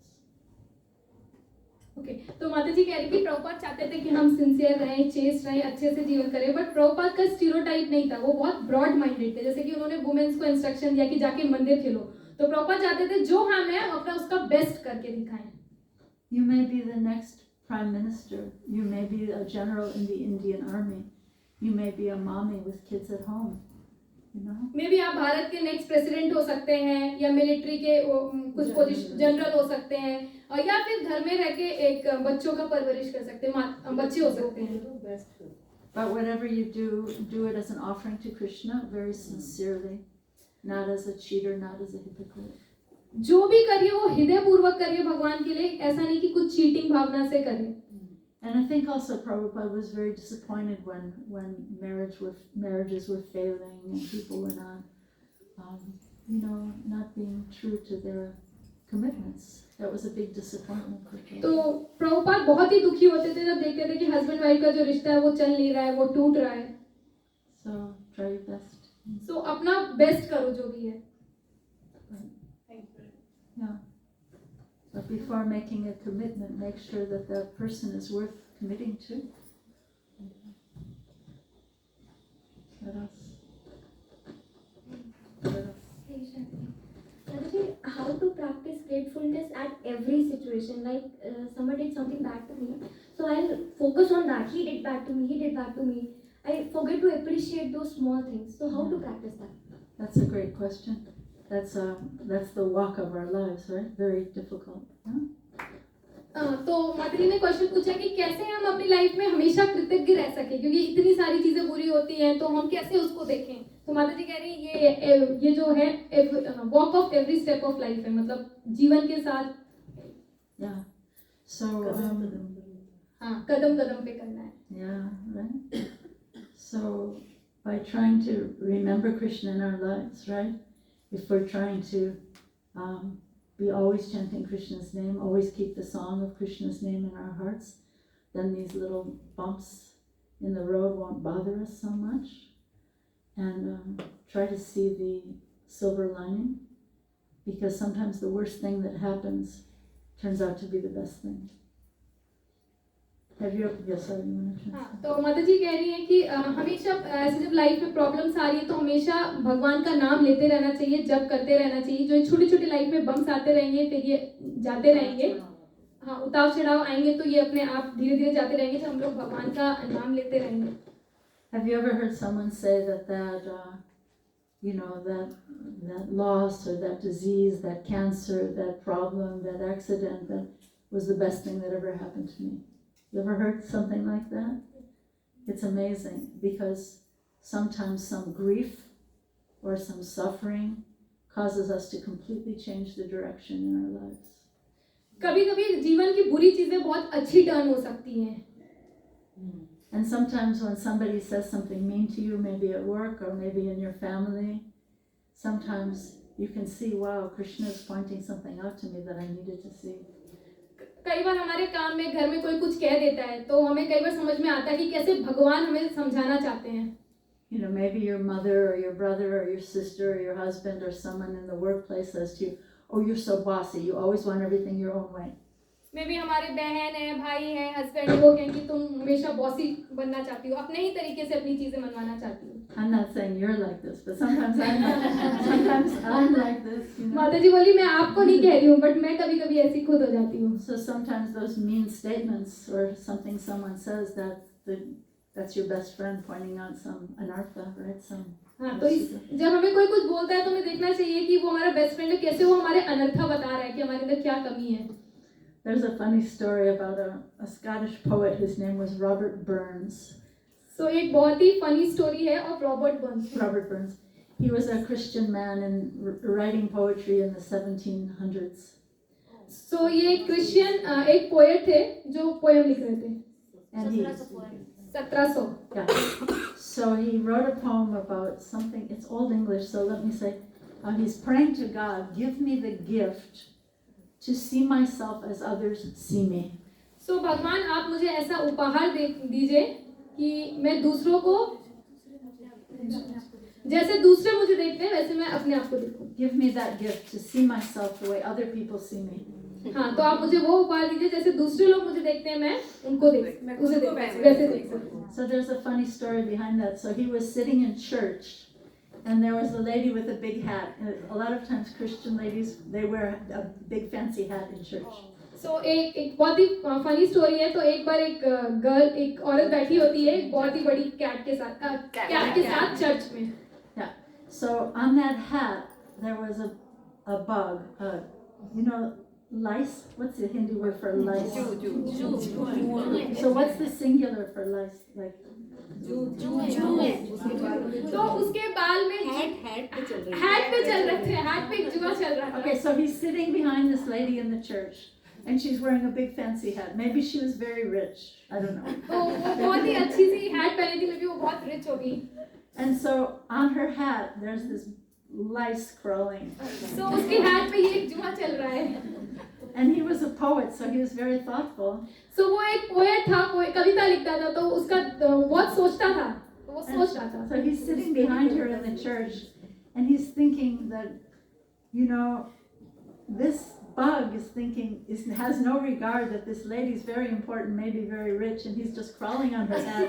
Okay तो माता जी कह रही थी प्रभुपाद चाहते थे कि हम sincere रहें, chest रहें, अच्छे से जीवन करें, बट प्रभुपाद का स्टीरियोटाइप नहीं था, वो बहुत ब्रॉड माइंडेड थे। जैसे कि उन्होंने वुमेन्स को इंस्ट्रक्शन दिया कि जाके मंदिर खेलो, तो प्रभुपाद चाहते थे जो हम हैं हम अपना उसका बेस्ट करके दिखाएं। You may be the next prime minister, you may be a general in the Indian army, you may be a mommy with kids at home, you know. May be आप भारत के नेक्स्ट प्रेसिडेंट हो सकते हैं, या military के कुछ position general हो सकते हैं, और या फिर घर में रह के एक बच्चों का परवरिश कर सकते हैं, बच्चे हो सकते हैं। But whatever you do it as an offering to Krishna, very sincerely, not as a cheater, not as a hypocrite. जो भी करिए वो हृदय पूर्वक करिए भगवान के लिए, ऐसा नहीं कि कुछ चीटिंग भावना से करें। And I think also Prabhupada was very disappointed when marriages were failing and people were not, not being true to their commitments. That was a big disappointment for him. तो प्रभुपाद बहुत ही दुखी होते थे जब देखते थे कि हस्बैंड वाइफ का जो रिश्ता है वो चल नहीं रहा है, वो टूट रहा है। So try your best. So अपना बेस्ट करो जो भी है। Yeah. But before making a commitment, make sure that that person is worth committing to. What else? How to practice gratefulness at every situation? Like someone did something bad to me, so I'll focus on that. He did bad to me. He did bad to me. I forget to appreciate those small things. So how to practice that? That's a great question. That's the walk of our lives, right? Very difficult. Huh? तो माता जी ने question पूछा कि कैसे हम अपनी life में हमेशा कृतज्ञ रह सके, क्योंकि इतनी सारी चीजें बुरी होती हैं, तो हम कैसे उसको देखें। तो माता जी कह रही हैं ये जो है walk of every step of life है, मतलब जीवन के साथ। Yeah. So हाँ, कदम कदम पे करना है। Yeah, right. So by trying to remember Krishna in our lives, right? If we're trying to be always chanting Krishna's name, always keep the song of Krishna's name in our hearts, then these little bumps in the road won't bother us so much. And try to see the silver lining, because sometimes the worst thing that happens turns out to be the best thing. Have you? Yes, sorry, you want to translate? हाँ, तो माता जी कह रही हैं कि हमेशा ऐसे जब life में प्रॉब्लम्स आ रही है तो हमेशा भगवान का नाम लेते रहना चाहिए, जप करते रहना चाहिए। जो छोटी छोटी लाइफ में बम्स आते रहेंगे फिर ये जाते रहेंगे, हाँ उतार चढ़ाव आएंगे तो ये अपने आप धीरे धीरे जाते रहेंगे जब हम लोग भगवान का नाम लेते रहेंगे। Have you ever heard someone say that loss or that disease, that cancer, that problem, that accident, that was the best thing that ever happened to me? You ever heard something like that? It's amazing, because sometimes some grief or some suffering causes us to completely change the direction in our lives. कभी-कभी जीवन की बुरी चीजें बहुत अच्छी turn हो सकती हैं। And sometimes when somebody says something mean to you, maybe at work or maybe in your family, sometimes you can see, wow, Krishna is pointing something out to me that I needed to see. कई बार हमारे काम में घर में कोई कुछ कह देता है तो हमें कई बार समझ में आता है कि कैसे भगवान हमें समझाना चाहते हैं। Maybe your mother or your brother or your sister or your husband or someone in the workplace says to you, oh, you're so bossy, you always want everything your own way. मे भी हमारे बहन है, भाई है, husband, वो कहें कि तुम हमेशा बॉसी बनना चाहती हो, अपने ही तरीके से अपनी चीजें मनवाना चाहती हो। I'm not saying you're like this, but sometimes I'm like this. माता जी बोली मैं आपको नहीं कह रही हूँ, बट मैं कभी-कभी ऐसी खुद हो जाती हूँ। So sometimes those mean statements or something someone says that's your best friend pointing out some anartha, right? हाँ, तो जब हमें कोई कुछ बोलता है तो हमें देखना चाहिए कि वो हमारा बेस्ट फ्रेंड है, कैसे वो हमारे अनर्था बता रहा है कि हमारे अंदर क्या कमी है। There's a funny story about a Scottish poet. His name was Robert Burns. So एक बहुत ही funny story है of Robert Burns. Robert Burns. He was a Christian man and writing poetry in the 1700s. So ये Christian एक poet थे जो poem लिख रहे थे। And he 1700। Yeah. So he wrote a poem about something. It's Old English, so let me say, he's praying to God, give me the gift to see myself as others see me. So भगवान आप मुझे ऐसा उपहार दीजिए कि मैं दूसरों को जैसे दूसरे मुझे देखते हैं वैसे मैं अपने आप को देखूं। Give me that gift to see myself the way other people see me. हाँ, तो आप मुझे वो उपहार दीजिए जैसे दूसरे लोग मुझे देखते हैं मैं उनको वैसे देख सकूं। So there's a funny story behind that. So he was sitting in church, and there was a lady with a big hat. A lot of times Christian ladies, they wear a big fancy hat in church. So एक बहुत ही funny story है। तो एक बार एक औरत बैठी होती है बहुत ही बड़ी कैप के साथ चर्च में। Yeah. So on that hat there was a bug. You know, lice. What's the Hindi word for lice? So what's the singular for lice? Like. तो उसके बाल में हैट पे चल रहे थे, हैट पे एक जुआ चल रहा था। Okay, so he's sitting behind this lady in the church, and she's wearing a big fancy hat. Maybe she was very rich. I don't know. तो वो बहुत ही अच्छी सी हैट पहनी थी, लेकिन वो बहुत रिच होगी। And so on her hat there's this lice crawling. So उसके हैट पे ये एक जुआ चल रहा है। And he was a poet, so he was very thoughtful. So वो एक पोएट था, कविता लिखता था, तो उसका बहुत सोचता था, तो वो सोच रहा था। So he's sitting behind her in the church, and he's thinking that, you know, this bug has no regard that this lady is very important, maybe very rich, and he's just crawling on her hat.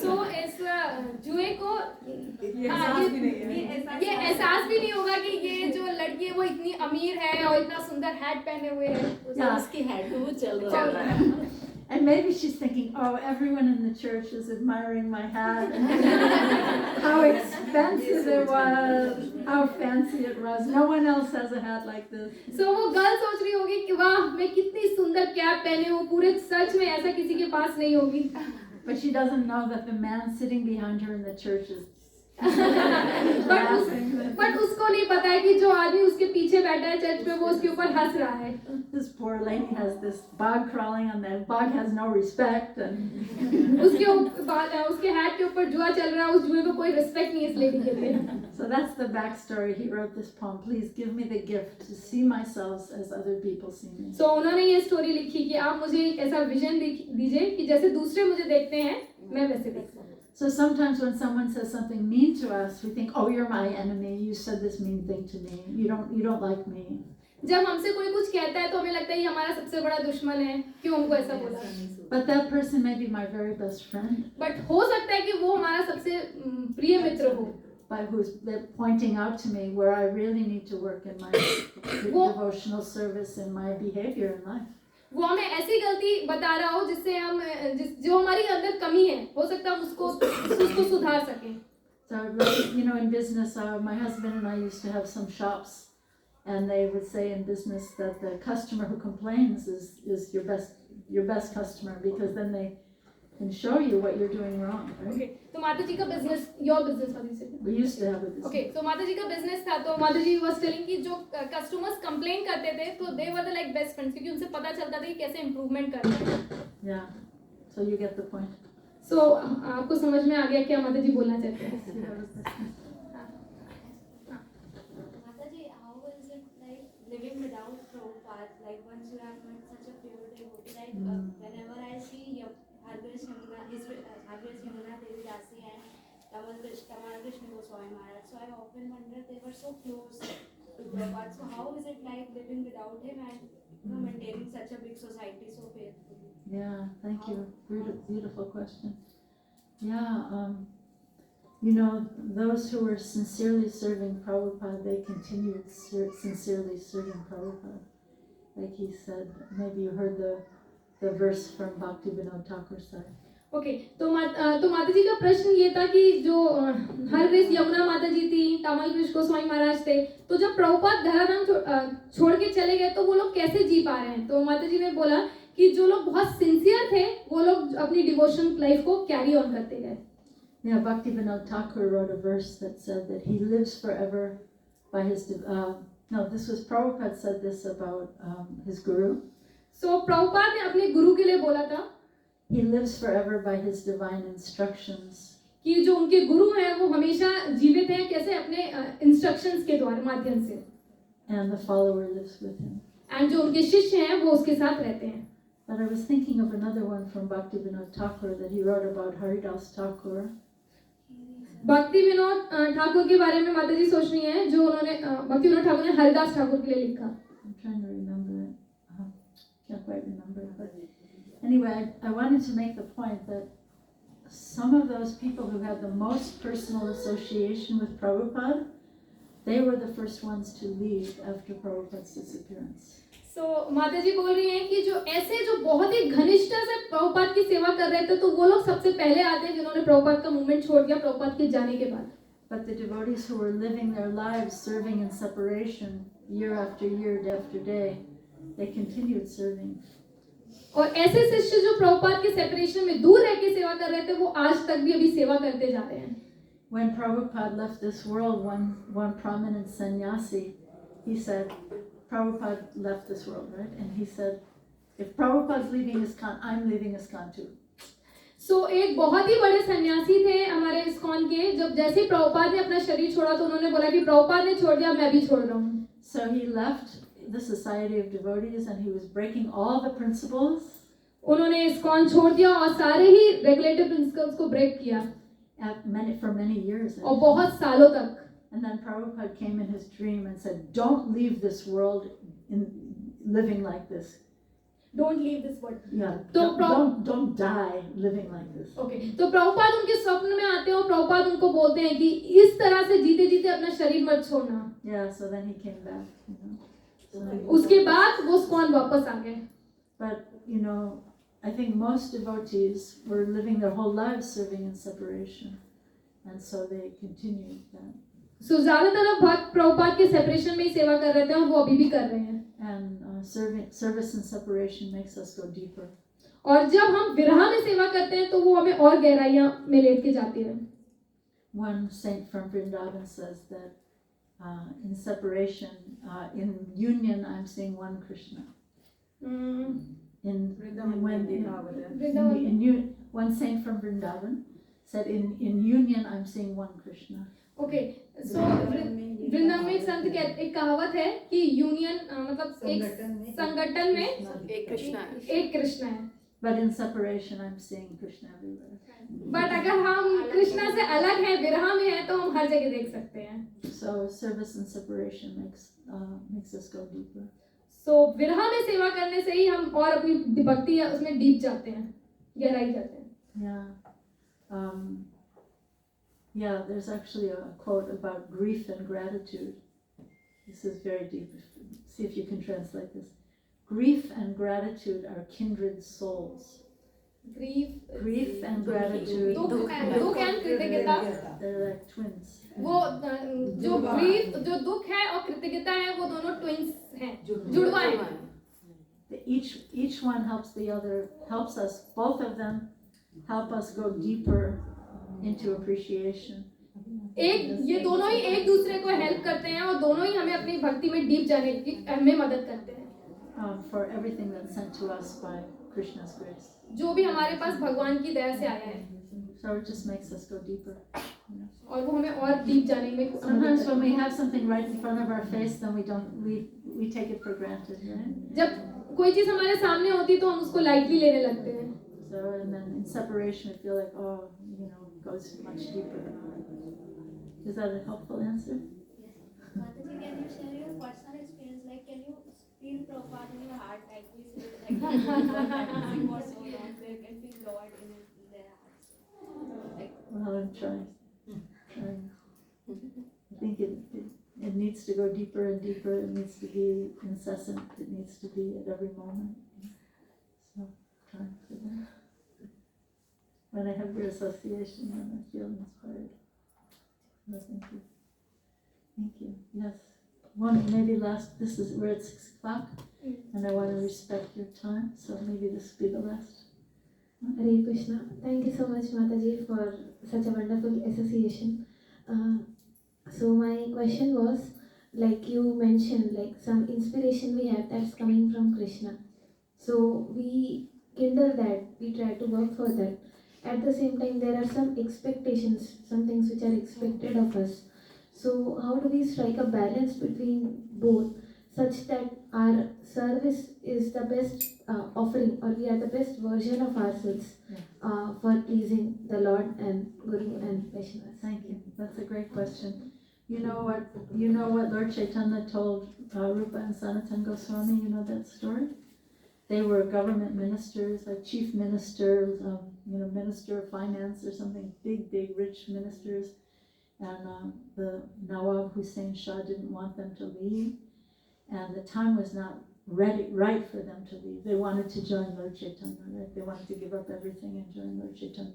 So इस जुए को ये एहसास भी नहीं होगा कि ये जो लड़की है वो इतनी अमीर है और इतना सुंदर हैट पहने हुए है। उसकी हैट पे वो चल रहा है। And maybe she's thinking, oh, everyone in the church is admiring my hat. How expensive it was, how fancy it was. No one else has a hat like this. So वो girl सोच रही होगी कि वाह मैं कितनी सुंदर cap पहने हूँ, पूरे चर्च में ऐसा किसी के पास नहीं होगी। But she doesn't know that the man sitting behind her in the church is but उसको नहीं पता है कि जो आदमी उसके पीछे बैठा है चर्च में वो उसके ऊपर हंस रहा है। This poor lady has this bug crawling on that bug has no respect and उसके हैट के ऊपर जुआ चल रहा है, उस जुए को कोई रिस्पेक्ट नहीं है इस लेडी के लिए। So that's the backstory. He wrote this poem. Please give me the gift to see myself as other people see me. So उन्होंने ये स्टोरी लिखी कि आप मुझे एक ऐसा विजन दीजिए कि जैसे दूसरे मुझे देखते हैं मैं वैसे देखता हूँ। So sometimes when someone says something mean to us, we think, oh, you're my enemy. You said this mean thing to me. You don't like me. जब हमसे कोई कुछ कहता है तो हमें लगता है ये हमारा सबसे बड़ा दुश्मन है, क्यों हमको ऐसा बोला। But that person may be my very best friend. But हो सकता है कि वो हमारा सबसे प्रिय मित्र हो। By who's pointing out to me where I really need to work in my devotional service and my behavior in life. वो हमें ऐसी गलती बता रहा हो जिससे हम जो हमारी अंदर कमी है, हो सकता है हम उसको सुधार सकें। So you know, in business, my husband and I used to have some shops, and they would say in business that the customer who complains is your best customer, because then they can show you what you're doing wrong, right? Okay, तो माता जी का business, your business वाली से। We used to have a business. Okay, तो माता जी का business था, तो माता जी was telling कि जो customers complain करते थे, तो they were the like best friends, क्योंकि उनसे पता चलता था कि कैसे improvement करना है। Yeah, so you get the point. So आपको समझ में आ गया क्या माता जी बोलना चाहते हैं? Living without Prabhupada, like once you have met such a pure devotee, like whenever I see Yamuna Devi Dasi and Tamal Krishna Goswami Maharaj, so I often wonder they were so close to Prabhupada. So how is it like living without him and maintaining such a big society so faithfully? Yeah, thank you. Beautiful question. Yeah, you know, those who were sincerely serving Prabhupada, they continued sincerely serving Prabhupada. Like he said, maybe you heard the verse from Bhakti Vinod Thakur side. Okay, तो माता जी का प्रश्न ये था कि जो हर race Yamuna माता जी थी, तामल कृष्ण गोस्वामी महाराज थे, तो जब प्रभुपाद धराधाम छोड़ के चले गए तो वो लोग कैसे जी पा रहे हैं? तो माता जी ने बोला कि जो लोग बहुत सिंसियर थे वो लोग अपनी डिवोशन लाइफ को कैरी ऑन करते गए। Yeah, Bhakti Vinod Thakur wrote a verse that said that he lives forever by his. No, this was Prabhupada said this about his guru. So Prabhupada ने अपने गुरु के लिए बोला था He lives forever by his divine instructions. कि जो उनके गुरु हैं वो हमेशा जीवित हैं, कैसे अपने इंस्ट्रक्शंस के द्वारा माध्यम से। And the follower lives with him. And जो उनके शिष्य हैं वो उसके साथ रहते हैं। But I was thinking of another one from Bhakti Vinod Thakur that he wrote about Haridas Thakur. भक्ति विनोद ठाकुर के बारे में माता जी सोच रही हैं, जो उन्होंने भक्ति विनोद ठाकुर ने हरिदास ठाकुर के लिए लिखा. I'm trying to remember it. Can't quite remember it. But anyway, I wanted to make the point that some of those people who had the most personal association with Prabhupada, they were the first ones to leave after Prabhupada's disappearance. So माता जी बोल रही हैं कि जो बहुत ही घनिष्ठता से प्रभुपाद की सेवा कर रहे थे, तो वो लोग सबसे पहले आते हैं जिन्होंने प्रभुपाद का मूवमेंट छोड़ दिया प्रभुपाद के जाने के बाद. But the devotees who were living their lives serving in separation year after year, day after day, they continued serving. और ऐसे शिष्य जो प्रभुपाद के सेपरेशन में दूर रह के सेवा कर रहे थे, वो आज तक भी अभी सेवा करते जा रहे हैं. When Prabhupada left this world, one prominent sannyasi, he said, Prabhupada left this world, right? And he said, if Prabhupada's leaving ISKCON, I'm leaving ISKCON too. So एक बहुत ही बड़े सन्यासी थे हमारे इस्कॉन के, जब जैसे ही प्रभुपाद ने अपना शरीर छोड़ा तो उन्होंने बोला कि प्रभुपाद ने छोड़ दिया, मैं भी छोड़ रहा हूँ. So he left the society of devotees and he was breaking all the principles. उन्होंने इस्कॉन छोड़ दिया और सारे ही रेगुलेटिव प्रिंसिपल्स को ब्रेक किया. For many years. और बहुत सालों तक. And then Prabhupada came in his dream and said, don't leave this world living like this. Don't leave this world. Yeah. तो don't die living like this. Okay. तो प्रभुपाद उनके स्वप्न में आते हैं और प्रभुपाद उनको बोलते हैं कि इस तरह से जीते जीते अपना शरीर मत छोड़ना. Yeah. So then he came back. So उसके बाद वो इस्कॉन वापस आ गए. But I think most devotees were living their whole lives serving in separation, and so they continued that. So ज़्यादातर भक्त प्रभुपाद के सेपरेशन में ही सेवा कर रहे थे और वो अभी भी कर रहे हैं. And service in separation makes us go deeper. और जब हम विरह में सेवा करते हैं तो वो हमें और गहराइयाँ में लेट के जाती है. One saint from Vrindavan says that in separation, in union, I'm seeing one Krishna. One saint from Vrindavan said, in union, I'm seeing one Krishna. Okay, so Vrindavan में एक कहावत है कि यूनियन मतलब एक संगठन में एक कृष्ण है. But in separation, I'm seeing Krishna everywhere. But अगर हम कृष्णा से अलग हैं, विरह में हैं, तो हम हर जगह देख सकते हैं. So service and separation makes us go deeper. So विरह में सेवा करने से ही हम और अपनी भक्ति उसमें डीप जाते हैं, गहराई जाते हैं. Yeah, there's actually a quote about grief and gratitude. This is very deep. See if you can translate this. Grief and gratitude are kindred souls. Grief and gratitude. दुख and कृतज्ञता. They're like twins. वो जो grief, जो दुख है और कृतज्ञता है, वो दोनों twins हैं, जुड़वा हैं. Each one helps the other, helps us. Both of them help us go deeper into appreciation. ये दोनों ही एक दूसरे को हेल्प करते हैं और दोनों ही हमें अपनी भक्ति में डीप जाने की हमें मदद करते हैं. For everything that's sent to us by Krishna's grace. जो भी हमारे पास भगवान की दया से आया है. So it just makes us go deeper. और वो हमें और डीप जाने में. Sometimes when we have something right in front of our face, then we take it for granted, right? जब कोई चीज हमारे सामने होती तो हम उसको lightly लेने लगते हैं. So and then in separation, we feel like, it goes much deeper. Is that a helpful answer? Yes. Mataji, can you share your personal experience? Like, can you feel Prabhupada in your heart? Like, we feel like practicing for so long, they can feel God in their hearts. Like, Well, I'm trying. I think it needs to go deeper and deeper. It needs to be incessant. It needs to be at every moment. So, trying for that. When I have your association, then I feel inspired. No, thank you. Thank you. Yes. Maybe last, we're at 6 o'clock, and I want to respect your time, so maybe this will be the last. Hare Krishna. Thank you so much, Mataji, for such a wonderful association. So my question was, like you mentioned, like some inspiration we have that's coming from Krishna. So we kindle that, we try to work for that. At the same time, there are some expectations, some things which are expected of us. So how do we strike a balance between both, such that our service is the best offering, or we are the best version of ourselves, for pleasing the Lord and Guru and Vaishnavas? Thank you. That's a great question. You know what Lord Chaitanya told Rupa and Sanatana Goswami? You know that story? They were government ministers, like chief ministers, minister of finance or something, big, rich ministers. And the Nawab Hussein Shah didn't want them to leave. And the time was not right for them to leave. They wanted to join Lord Chaitanya, right? They wanted to give up everything and join Lord Chaitanya.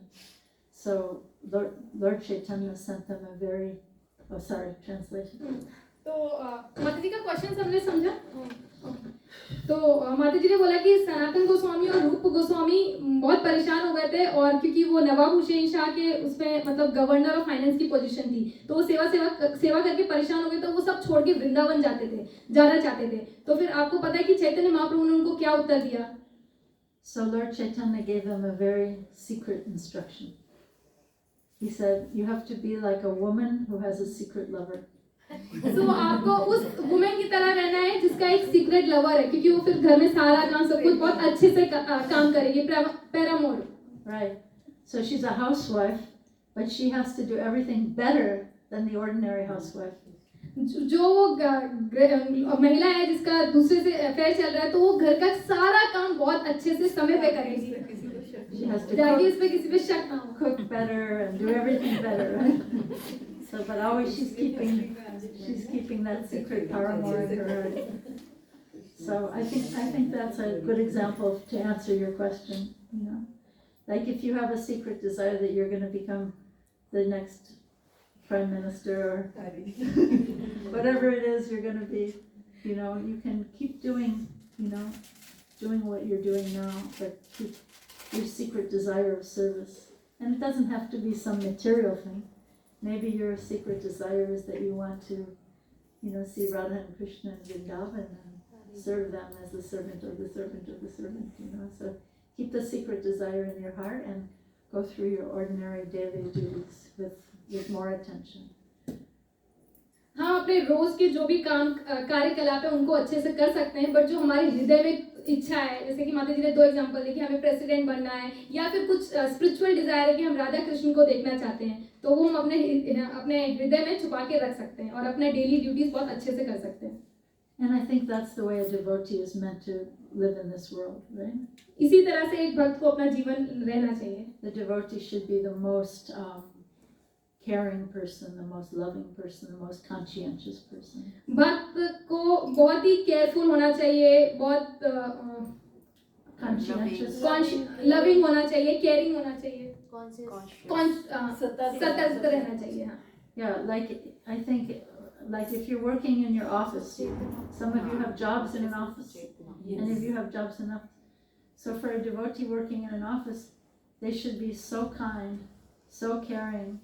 So Lord Chaitanya sent them a very, translation. तो माता जी का question सबने समझा? तो माता जी ने बोला कि सनातन गोस्वामी और रूप गोस्वामी बहुत परेशान हो गए थे, और क्योंकि वो नवाब हुसैन शाह के उसमें मतलब गवर्नर ऑफ फाइनेंस की पोजीशन थी, तो वो सेवा करके परेशान हो गए, तो वो सब छोड़ के वृंदावन जाना चाहते थे। तो फिर आपको पता है कि चैतन्य महाप्रभु ने उनको क्या उत्तर दिया? So Lord Chaitanya gave them a very secret instruction. He said, you have to be like a woman who has a secret lover. So आपको उस वुमेन की तरह रहना है जिसका एक सीक्रेट लवर है, क्योंकि वो फिर घर में सारा काम सब कुछ बहुत अच्छे से काम करेगी, paramour. Right. So she's a housewife, but she has to do everything better than the ordinary housewife. जो वो महिला है जिसका दूसरे से अफेयर चल रहा है, तो वो घर का सारा काम बहुत अच्छे से समय पे करेगी. She has to ताकि इस पे किसी पे शक ना हो. cook better and do everything better, right? So, but always she's keeping that secret paramour in her heart. So I think that's a good example to answer your question. You know, like if you have a secret desire that you're going to become the next prime minister or whatever it is you're going to be, you know, you can keep doing what you're doing now, but keep your secret desire of service. And it doesn't have to be some material thing. Maybe your secret desire is that you want to, see Radha and Krishna and Vrindavan and serve them as the servant of the servant of the servant, So keep the secret desire in your heart and go through your ordinary daily duties with more attention. हाँ, अपने रोज के जो भी काम कार्यकलाप है उनको अच्छे से कर सकते हैं, बट जो हमारे हृदय में इच्छा है, जैसे कि माता जी ने 2 एग्जांपल दी कि हमें प्रेसिडेंट बनना है या फिर कुछ स्पिरिचुअल डिजायर है कि हम राधा कृष्ण को देखना चाहते हैं, तो वो हम अपने हृदय में छुपा के रख सकते हैं और अपने डेली ड्यूटीज बहुत अच्छे से कर सकते हैं. And I think that's the way a devotee is meant to live in this world, right? इसी तरह से एक भक्त को अपना जीवन रहना चाहिए. The devotee should be the most caring person, the most loving person, the most conscientious person. भक्त को बहुत ही केयरफुल होना चाहिए, बहुत conscientious, लविंग होना चाहिए, केयरिंग होना चाहिए, सतर्क रहना चाहिए. हाँ. Yeah, like I think, like if you're working in your office, some of you have jobs in an office, and if you have jobs in office, so for a devotee working in an office, they should be so kind, so caring,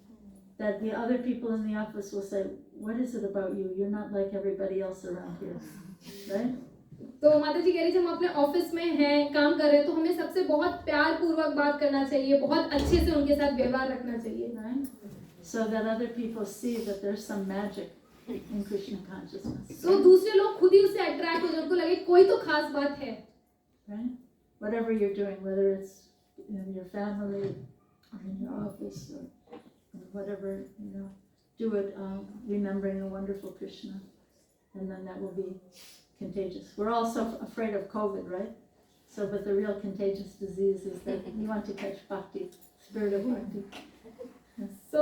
that the other people in the office will say, what is it about you? You're not like everybody else around here, right? तो माता जी कह रही, जब हम अपने office में हैं, काम कर रहे हैं, तो हमें सबसे बहुत प्यार पूर्वक बात करना चाहिए, बहुत अच्छे से उनके साथ व्यवहार रखना चाहिए, right? So that other people see that there's some magic in Krishna consciousness. तो दूसरे लोग खुद ही उससे अट्रैक्ट हो जाए, उनको लगे कोई तो खास बात है. Right? Whatever you're doing, whether it's in your family or in your office or whatever, do it remembering a wonderful Krishna, and then that will be contagious. We're all so afraid of COVID, right? So, but the real contagious disease is that you want to catch bhakti, spirit of bhakti. So,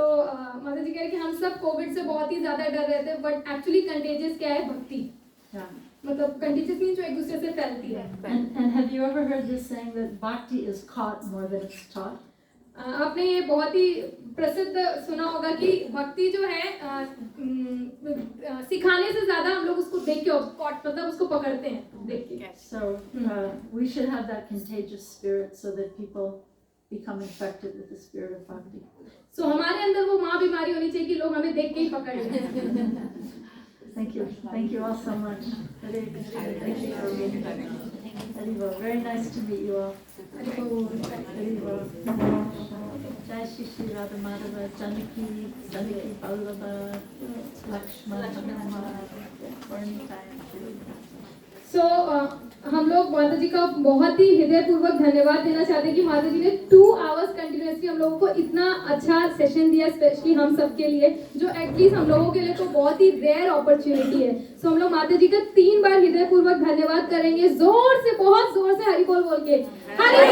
माता जी कह रही कि हम सब Covid से बहुत ही ज्यादा डर रहे थे, बट एक्चुअली कंटेजियस क्या है? भक्ति. मतलब कंटेजियस मीन जो एक दूसरे से फैलती है. And have you ever heard this saying that bhakti is caught more than it's taught? आपने ये बहुत ही प्रसिद्ध सुना होगा कि भक्ति जो है सिखाने से ज्यादा हम लोग उसको देख के मतलब उसको पकड़ते हैं देख के. So we should have that contagious spirit so that people become infected with the spirit of bhakti. So हमारे अंदर वो माँ बीमारी होनी चाहिए कि लोग हमें देख के ही पकड़ लें. Thank you all so much. Hare Krishna. Thank you for being here. Haribo, very nice to meet you all. Haribo. Jai Shri Shri Radha Madhava, Janaki Vallabha, Lakshmana, Varnita and Shri. सो हम लोग माता जी का बहुत ही हृदयपूर्वक धन्यवाद देना चाहते हैं कि माता जी ने 2 आवर्स कंटिन्यूसली हम लोगों को इतना अच्छा सेशन दिया, स्पेशली हम सब के लिए, जो एटलीस्ट हम लोगों के लिए तो बहुत ही रेयर अपॉर्चुनिटी है। सो हम लोग माता जी का 3 बार हृदयपूर्वक धन्यवाद करेंगे, जोर से, बहुत जोर से हरि बोल बोल के। हरि